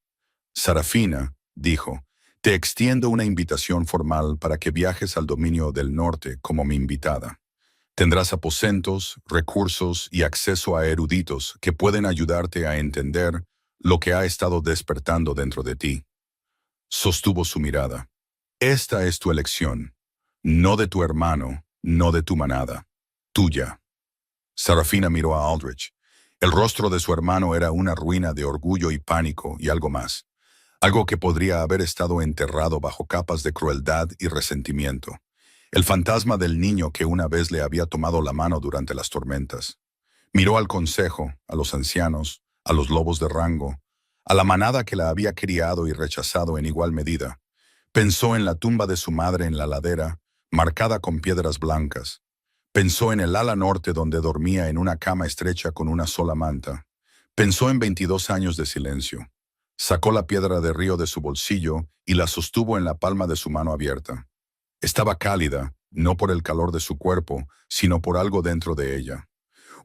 Sarafina, dijo, te extiendo una invitación formal para que viajes al dominio del norte como mi invitada. Tendrás aposentos, recursos y acceso a eruditos que pueden ayudarte a entender lo que ha estado despertando dentro de ti. Sostuvo su mirada. Esta es tu elección, no de tu hermano, no de tu manada, tuya. Sarafina miró a Aldrich. El rostro de su hermano era una ruina de orgullo y pánico y algo más. Algo que podría haber estado enterrado bajo capas de crueldad y resentimiento. El fantasma del niño que una vez le había tomado la mano durante las tormentas. Miró al consejo, a los ancianos, a los lobos de rango, a la manada que la había criado y rechazado en igual medida. Pensó en la tumba de su madre en la ladera, marcada con piedras blancas. Pensó en el ala norte donde dormía en una cama estrecha con una sola manta. Pensó en 22 años de silencio. Sacó la piedra de río de su bolsillo y la sostuvo en la palma de su mano abierta. Estaba cálida, no por el calor de su cuerpo, sino por algo dentro de ella.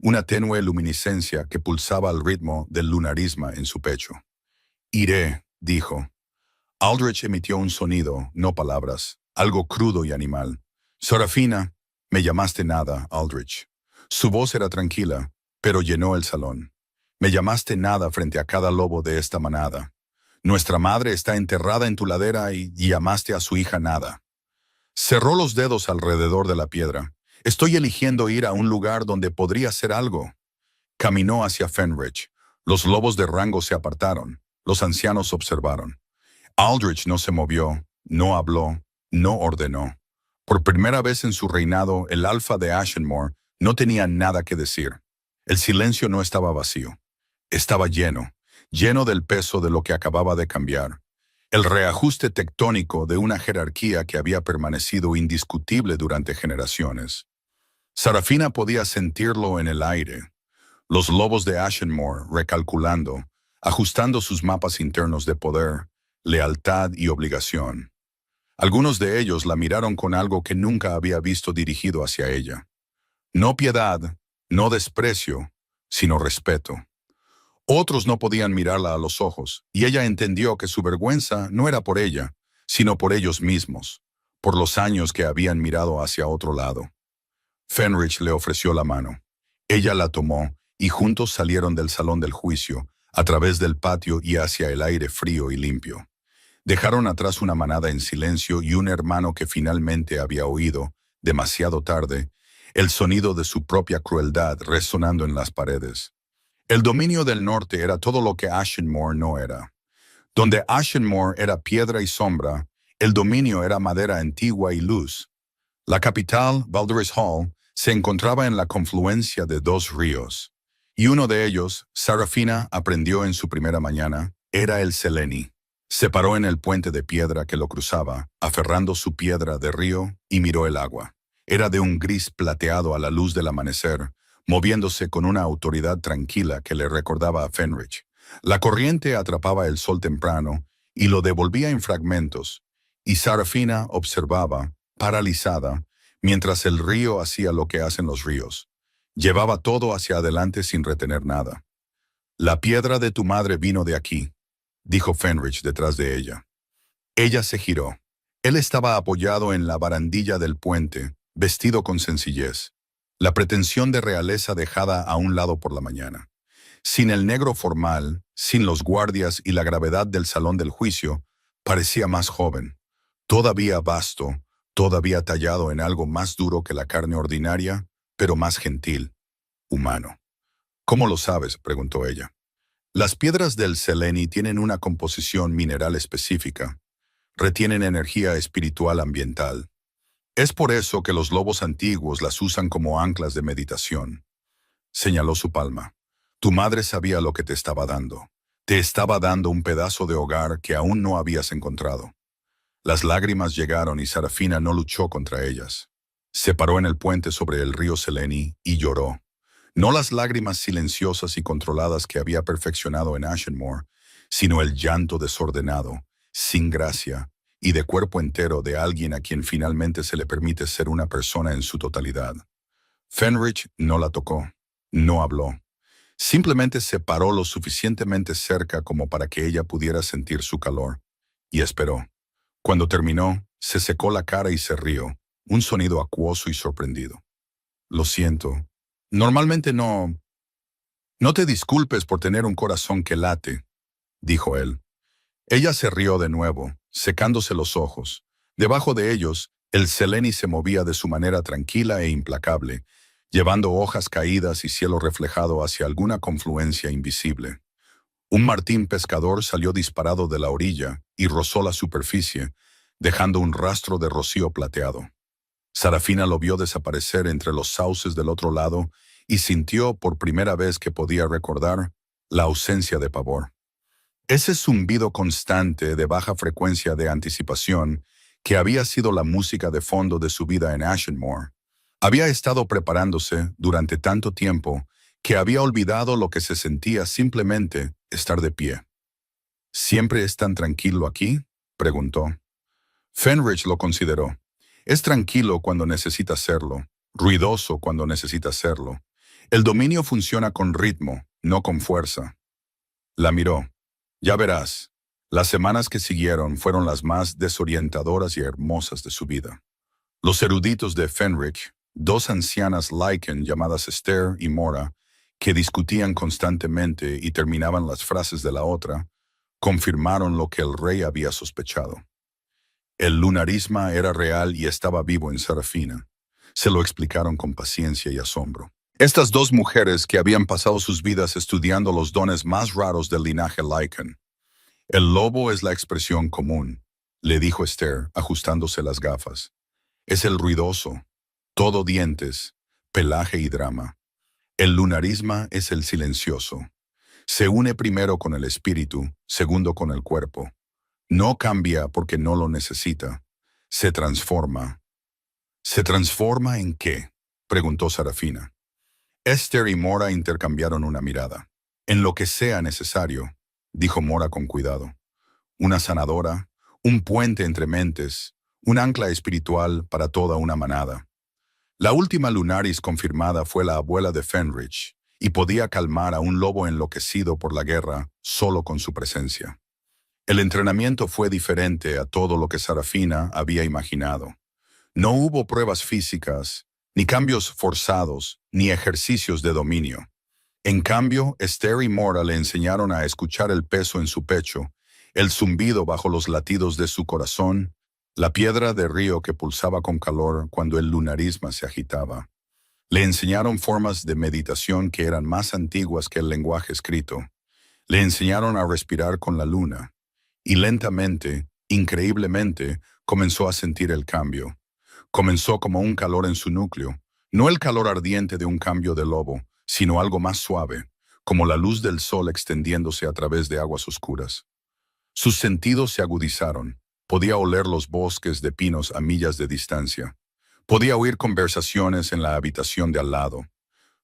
Una tenue luminiscencia que pulsaba al ritmo del lunarisma en su pecho. Iré, dijo. Aldrich emitió un sonido, no palabras, algo crudo y animal. Sarafina, me llamaste nada, Aldrich. Su voz era tranquila, pero llenó el salón. Me llamaste nada frente a cada lobo de esta manada. Nuestra madre está enterrada en tu ladera y llamaste a su hija nada. Cerró los dedos alrededor de la piedra. Estoy eligiendo ir a un lugar donde podría hacer algo. Caminó hacia Fenrich. Los lobos de rango se apartaron. Los ancianos observaron. Aldrich no se movió, no habló, no ordenó. Por primera vez en su reinado, el alfa de Ashenmore no tenía nada que decir. El silencio no estaba vacío. Estaba lleno, lleno del peso de lo que acababa de cambiar. El reajuste tectónico de una jerarquía que había permanecido indiscutible durante generaciones. Sarafina podía sentirlo en el aire. Los lobos de Ashenmore recalculando, ajustando sus mapas internos de poder, lealtad y obligación. Algunos de ellos la miraron con algo que nunca había visto dirigido hacia ella. No piedad, no desprecio, sino respeto. Otros no podían mirarla a los ojos, y ella entendió que su vergüenza no era por ella, sino por ellos mismos, por los años que habían mirado hacia otro lado. Fenrich le ofreció la mano. Ella la tomó, y juntos salieron del salón del juicio, a través del patio y hacia el aire frío y limpio. Dejaron atrás una manada en silencio y un hermano que finalmente había oído, demasiado tarde, el sonido de su propia crueldad resonando en las paredes. El dominio del norte era todo lo que Ashenmore no era. Donde Ashenmore era piedra y sombra, el dominio era madera antigua y luz. La capital, Balder's Hall, se encontraba en la confluencia de dos ríos. Y uno de ellos, Sarafina aprendió en su primera mañana, era el Seleni. Se paró en el puente de piedra que lo cruzaba, aferrando su piedra de río, y miró el agua. Era de un gris plateado a la luz del amanecer, moviéndose con una autoridad tranquila que le recordaba a Fenrich. La corriente atrapaba el sol temprano y lo devolvía en fragmentos, y Sarafina observaba, paralizada, mientras el río hacía lo que hacen los ríos. Llevaba todo hacia adelante sin retener nada. La piedra de tu madre vino de aquí, dijo Fenrich detrás de ella. Ella se giró. Él estaba apoyado en la barandilla del puente, vestido con sencillez. La pretensión de realeza dejada a un lado por la mañana. Sin el negro formal, sin los guardias y la gravedad del salón del juicio, parecía más joven. Todavía vasto, todavía tallado en algo más duro que la carne ordinaria, pero más gentil, humano. ¿Cómo lo sabes?, preguntó ella. Las piedras del Seleni tienen una composición mineral específica. Retienen energía espiritual ambiental. Es por eso que los lobos antiguos las usan como anclas de meditación. Señaló su palma. Tu madre sabía lo que te estaba dando. Te estaba dando un pedazo de hogar que aún no habías encontrado. Las lágrimas llegaron y Sarafina no luchó contra ellas. Se paró en el puente sobre el río Seleni y lloró. No las lágrimas silenciosas y controladas que había perfeccionado en Ashenmore, sino el llanto desordenado, sin gracia, y de cuerpo entero de alguien a quien finalmente se le permite ser una persona en su totalidad. Fenrich no la tocó, no habló. Simplemente se paró lo suficientemente cerca como para que ella pudiera sentir su calor, y esperó. Cuando terminó, se secó la cara y se rió, un sonido acuoso y sorprendido. Lo siento. Normalmente no. No te disculpes por tener un corazón que late, dijo él. Ella se rió de nuevo, secándose los ojos. Debajo de ellos, el Seleni se movía de su manera tranquila e implacable, llevando hojas caídas y cielo reflejado hacia alguna confluencia invisible. Un martín pescador salió disparado de la orilla y rozó la superficie, dejando un rastro de rocío plateado. Sarafina lo vio desaparecer entre los sauces del otro lado y sintió por primera vez que podía recordar la ausencia de pavor. Ese zumbido constante de baja frecuencia de anticipación que había sido la música de fondo de su vida en Ashenmore. Había estado preparándose durante tanto tiempo que había olvidado lo que se sentía simplemente estar de pie. ¿Siempre es tan tranquilo aquí?, preguntó. Fenrich lo consideró. Es tranquilo cuando necesita serlo, ruidoso cuando necesita serlo. El dominio funciona con ritmo, no con fuerza. La miró. Ya verás, las semanas que siguieron fueron las más desorientadoras y hermosas de su vida. Los eruditos de Fenrich, dos ancianas Lycan llamadas Esther y Mora, que discutían constantemente y terminaban las frases de la otra, confirmaron lo que el rey había sospechado. El lunarisma era real y estaba vivo en Sarafina. Se lo explicaron con paciencia y asombro. Estas dos mujeres que habían pasado sus vidas estudiando los dones más raros del linaje Lycan. El lobo es la expresión común, le dijo Esther, ajustándose las gafas. Es el ruidoso, todo dientes, pelaje y drama. El lunarisma es el silencioso. Se une primero con el espíritu, segundo con el cuerpo. No cambia porque no lo necesita. Se transforma. ¿Se transforma en qué?, preguntó Sarafina. Esther y Mora intercambiaron una mirada. En lo que sea necesario, dijo Mora con cuidado. Una sanadora, un puente entre mentes, un ancla espiritual para toda una manada. La última lunaris confirmada fue la abuela de Fenrich, y podía calmar a un lobo enloquecido por la guerra solo con su presencia. El entrenamiento fue diferente a todo lo que Sarafina había imaginado. No hubo pruebas físicas, ni cambios forzados, ni ejercicios de dominio. En cambio, Esther y Mora le enseñaron a escuchar el peso en su pecho, el zumbido bajo los latidos de su corazón, la piedra de río que pulsaba con calor cuando el lunarisma se agitaba. Le enseñaron formas de meditación que eran más antiguas que el lenguaje escrito. Le enseñaron a respirar con la luna. Y lentamente, increíblemente, comenzó a sentir el cambio. Comenzó como un calor en su núcleo, no el calor ardiente de un cambio de lobo, sino algo más suave, como la luz del sol extendiéndose a través de aguas oscuras. Sus sentidos se agudizaron. Podía oler los bosques de pinos a millas de distancia. Podía oír conversaciones en la habitación de al lado.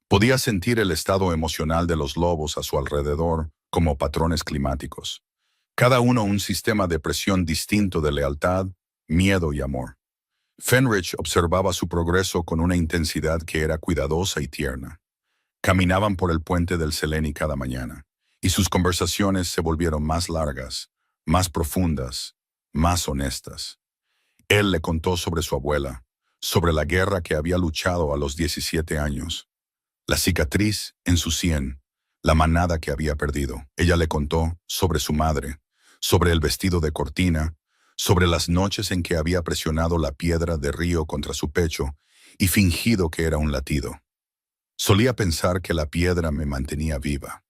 Podía sentir el estado emocional de los lobos a su alrededor como patrones climáticos. Cada uno un sistema de presión distinto de lealtad, miedo y amor. Fenrich observaba su progreso con una intensidad que era cuidadosa y tierna. Caminaban por el puente del Seleni cada mañana, y sus conversaciones se volvieron más largas, más profundas, más honestas. Él le contó sobre su abuela, sobre la guerra que había luchado a los 17 años, la cicatriz en su sien, la manada que había perdido. Ella le contó sobre su madre, sobre el vestido de cortina, sobre las noches en que había presionado la piedra de río contra su pecho y fingido que era un latido. Solía pensar que la piedra me mantenía viva.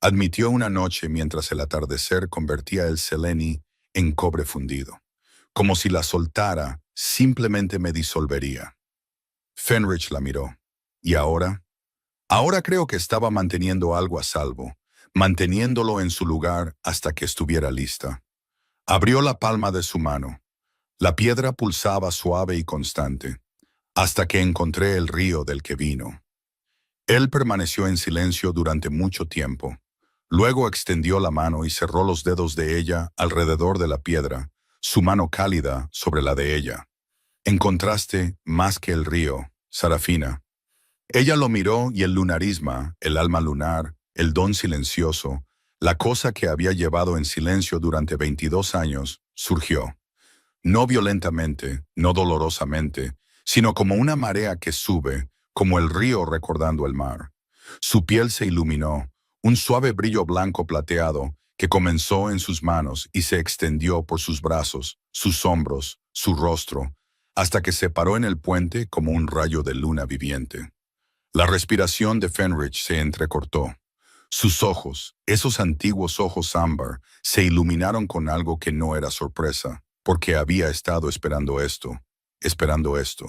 Admitió una noche mientras el atardecer convertía el Seleni en cobre fundido. Como si la soltara, simplemente me disolvería. Fenrich la miró. ¿Y ahora? Ahora creo que estaba manteniendo algo a salvo, manteniéndolo en su lugar hasta que estuviera lista. Abrió la palma de su mano. La piedra pulsaba suave y constante, hasta que encontré el río del que vino. Él permaneció en silencio durante mucho tiempo. Luego extendió la mano y cerró los dedos de ella alrededor de la piedra, su mano cálida sobre la de ella. Encontraste más que el río, Sarafina. Ella lo miró y el lunarisma, el alma lunar, el don silencioso, la cosa que había llevado en silencio durante 22 años, surgió. No violentamente, no dolorosamente, sino como una marea que sube, como el río recordando el mar. Su piel se iluminó, un suave brillo blanco plateado que comenzó en sus manos y se extendió por sus brazos, sus hombros, su rostro, hasta que se paró en el puente como un rayo de luna viviente. La respiración de Fenrich se entrecortó. Sus ojos, esos antiguos ojos ámbar, se iluminaron con algo que no era sorpresa, porque había estado esperando esto, esperando esto.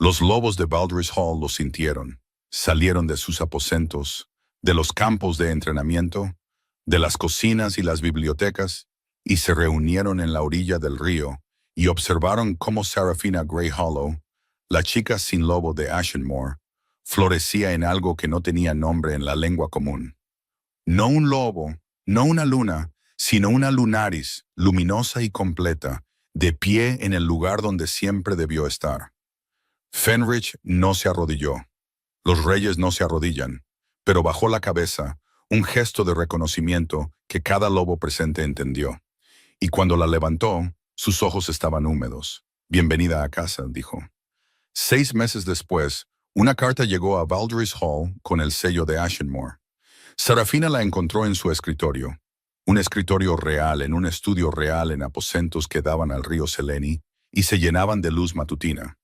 Los lobos de Baldur's Hall lo sintieron. Salieron de sus aposentos, de los campos de entrenamiento, de las cocinas y las bibliotecas, y se reunieron en la orilla del río y observaron cómo Sarafina Greyhollow, la chica sin lobo de Ashenmoor, florecía en algo que no tenía nombre en la lengua común. No un lobo, no una luna, sino una lunaris, luminosa y completa, de pie en el lugar donde siempre debió estar. Fenrich no se arrodilló. Los reyes no se arrodillan, pero bajó la cabeza, un gesto de reconocimiento que cada lobo presente entendió. Y cuando la levantó, sus ojos estaban húmedos. Bienvenida a casa, dijo. 6 meses después, una carta llegó a Baldur's Hall con el sello de Ashenmoor. Sarafina la encontró en su escritorio. Un escritorio real en un estudio real en aposentos que daban al río Seleni y se llenaban de luz matutina.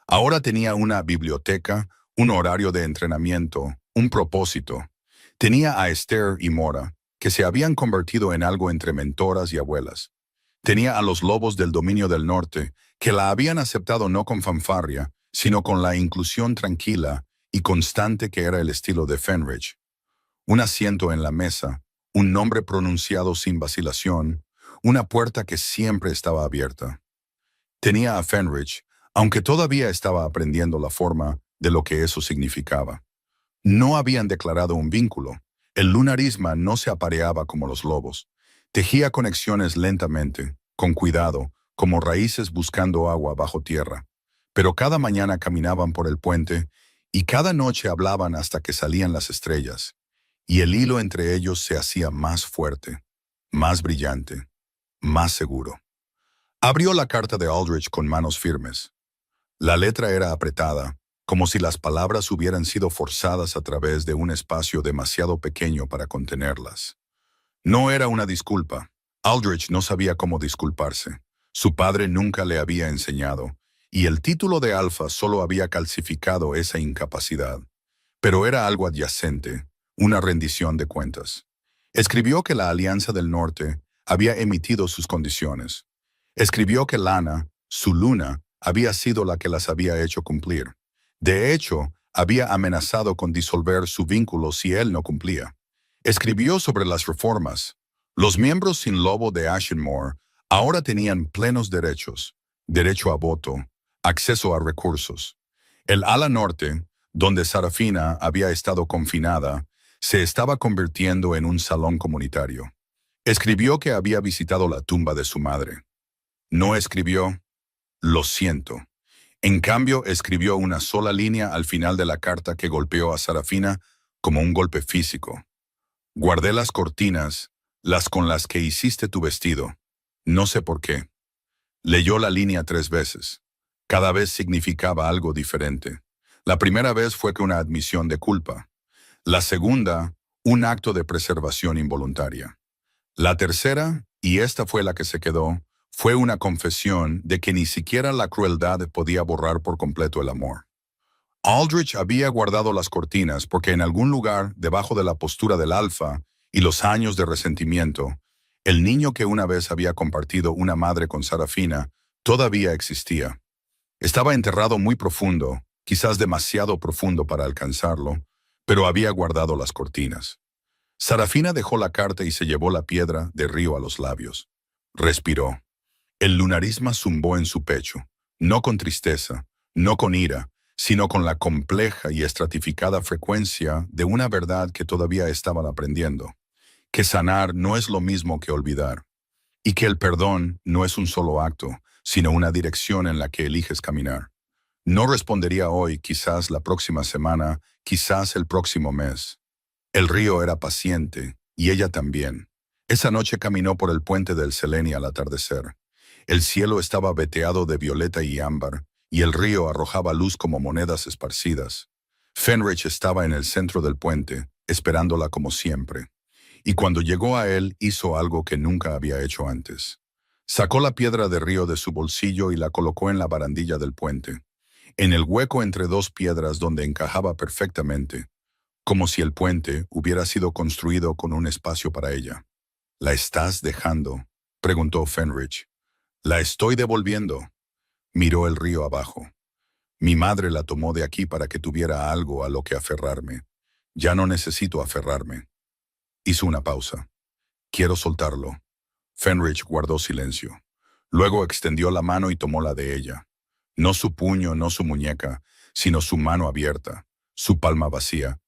Ahora tenía una biblioteca, un horario de entrenamiento, un propósito. Tenía a Esther y Mora, que se habían convertido en algo entre mentoras y abuelas. Tenía a los lobos del dominio del norte, que la habían aceptado no con fanfarria, sino con la inclusión tranquila y constante que era el estilo de Fenrich. Un asiento en la mesa, un nombre pronunciado sin vacilación, una puerta que siempre estaba abierta. Tenía a Fenrich, aunque todavía estaba aprendiendo la forma de lo que eso significaba. No habían declarado un vínculo. El lunarisma no se apareaba como los lobos. Tejía conexiones lentamente, con cuidado, como raíces buscando agua bajo tierra. Pero cada mañana caminaban por el puente y cada noche hablaban hasta que salían las estrellas. Y el hilo entre ellos se hacía más fuerte, más brillante, más seguro. Abrió la carta de Aldrich con manos firmes. La letra era apretada, como si las palabras hubieran sido forzadas a través de un espacio demasiado pequeño para contenerlas. No era una disculpa. Aldrich no sabía cómo disculparse. Su padre nunca le había enseñado, y el título de Alfa solo había calcificado esa incapacidad. Pero era algo adyacente, una rendición de cuentas. Escribió que la Alianza del Norte había emitido sus condiciones. Escribió que Lana, su luna, había sido la que las había hecho cumplir. De hecho, había amenazado con disolver su vínculo si él no cumplía. Escribió sobre las reformas. Los miembros sin lobo de Ashenmoor ahora tenían plenos derechos, derecho a voto, acceso a recursos. El ala norte, donde Sarafina había estado confinada, se estaba convirtiendo en un salón comunitario. Escribió que había visitado la tumba de su madre. No escribió, lo siento. En cambio, escribió una sola línea al final de la carta que golpeó a Sarafina como un golpe físico. Guardé las cortinas, las con las que hiciste tu vestido. No sé por qué. Leyó la línea 3 veces. Cada vez significaba algo diferente. La primera vez fue que una admisión de culpa. La segunda, un acto de preservación involuntaria. La tercera, y esta fue la que se quedó, fue una confesión de que ni siquiera la crueldad podía borrar por completo el amor. Aldrich había guardado las cortinas porque en algún lugar, debajo de la postura del alfa y los años de resentimiento, el niño que una vez había compartido una madre con Sarafina todavía existía. Estaba enterrado muy profundo, quizás demasiado profundo para alcanzarlo, pero había guardado las cortinas. Sarafina dejó la carta y se llevó la piedra de río a los labios. Respiró. El lunarisma zumbó en su pecho, no con tristeza, no con ira, sino con la compleja y estratificada frecuencia de una verdad que todavía estaban aprendiendo, que sanar no es lo mismo que olvidar. y que el perdón no es un solo acto, sino una dirección en la que eliges caminar. No respondería hoy, quizás la próxima semana, quizás el próximo mes. El río era paciente, y ella también. Esa noche caminó por el puente del Seleni al atardecer. El cielo estaba veteado de violeta y ámbar, y el río arrojaba luz como monedas esparcidas. Fenrich estaba en el centro del puente, esperándola como siempre. Y cuando llegó a él, hizo algo que nunca había hecho antes. Sacó la piedra de río de su bolsillo y la colocó en la barandilla del puente, en el hueco entre dos piedras donde encajaba perfectamente, como si el puente hubiera sido construido con un espacio para ella. ¿La estás dejando?, preguntó Fenrich. La estoy devolviendo. Miró el río abajo. Mi madre la tomó de aquí para que tuviera algo a lo que aferrarme. Ya no necesito aferrarme. Hizo una pausa. Quiero soltarlo. Fenrich guardó silencio. Luego extendió la mano y tomó la de ella. No su puño, no su muñeca, sino su mano abierta, su palma vacía,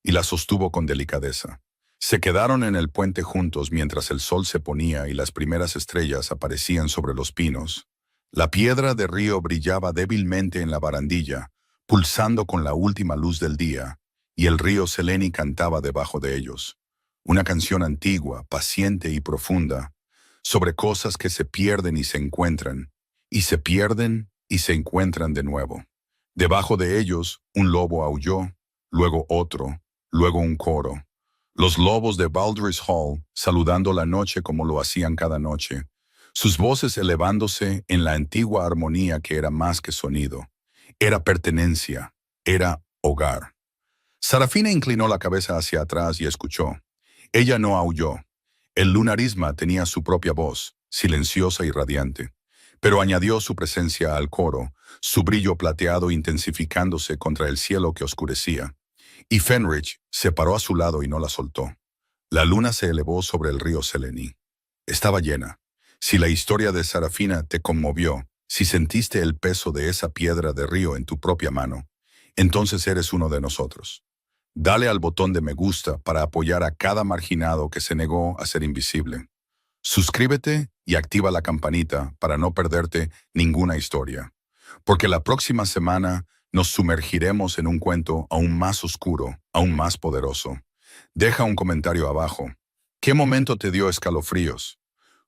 y la sostuvo con delicadeza. Se quedaron en el puente juntos mientras el sol se ponía y las primeras estrellas aparecían sobre los pinos. La piedra de río brillaba débilmente en la barandilla, pulsando con la última luz del día, y el río Seleni cantaba debajo de ellos. Una canción antigua, paciente y profunda, sobre cosas que se pierden y se encuentran, y se pierden y se encuentran de nuevo. Debajo de ellos, un lobo aulló, luego otro, luego un coro. Los lobos de Baldur's Hall saludando la noche como lo hacían cada noche, sus voces elevándose en la antigua armonía que era más que sonido. Era pertenencia, era hogar. Sarafina inclinó la cabeza hacia atrás y escuchó. Ella no aulló. El lunarisma tenía su propia voz, silenciosa y radiante, pero añadió su presencia al coro, su brillo plateado intensificándose contra el cielo que oscurecía. Y Fenrich se paró a su lado y no la soltó. La luna se elevó sobre el río Seleni. Estaba llena. Si la historia de Sarafina te conmovió, si sentiste el peso de esa piedra de río en tu propia mano, entonces eres uno de nosotros. Dale al botón de me gusta para apoyar a cada marginado que se negó a ser invisible. Suscríbete y activa la campanita para no perderte ninguna historia. Porque la próxima semana nos sumergiremos en un cuento aún más oscuro, aún más poderoso. Deja un comentario abajo. ¿Qué momento te dio escalofríos?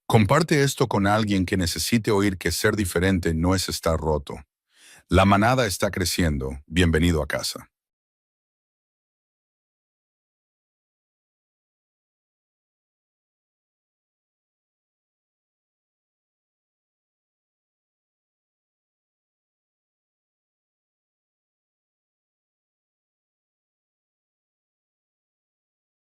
Comparte esto con alguien que necesite oír que ser diferente no es estar roto. La manada está creciendo. Bienvenido a casa.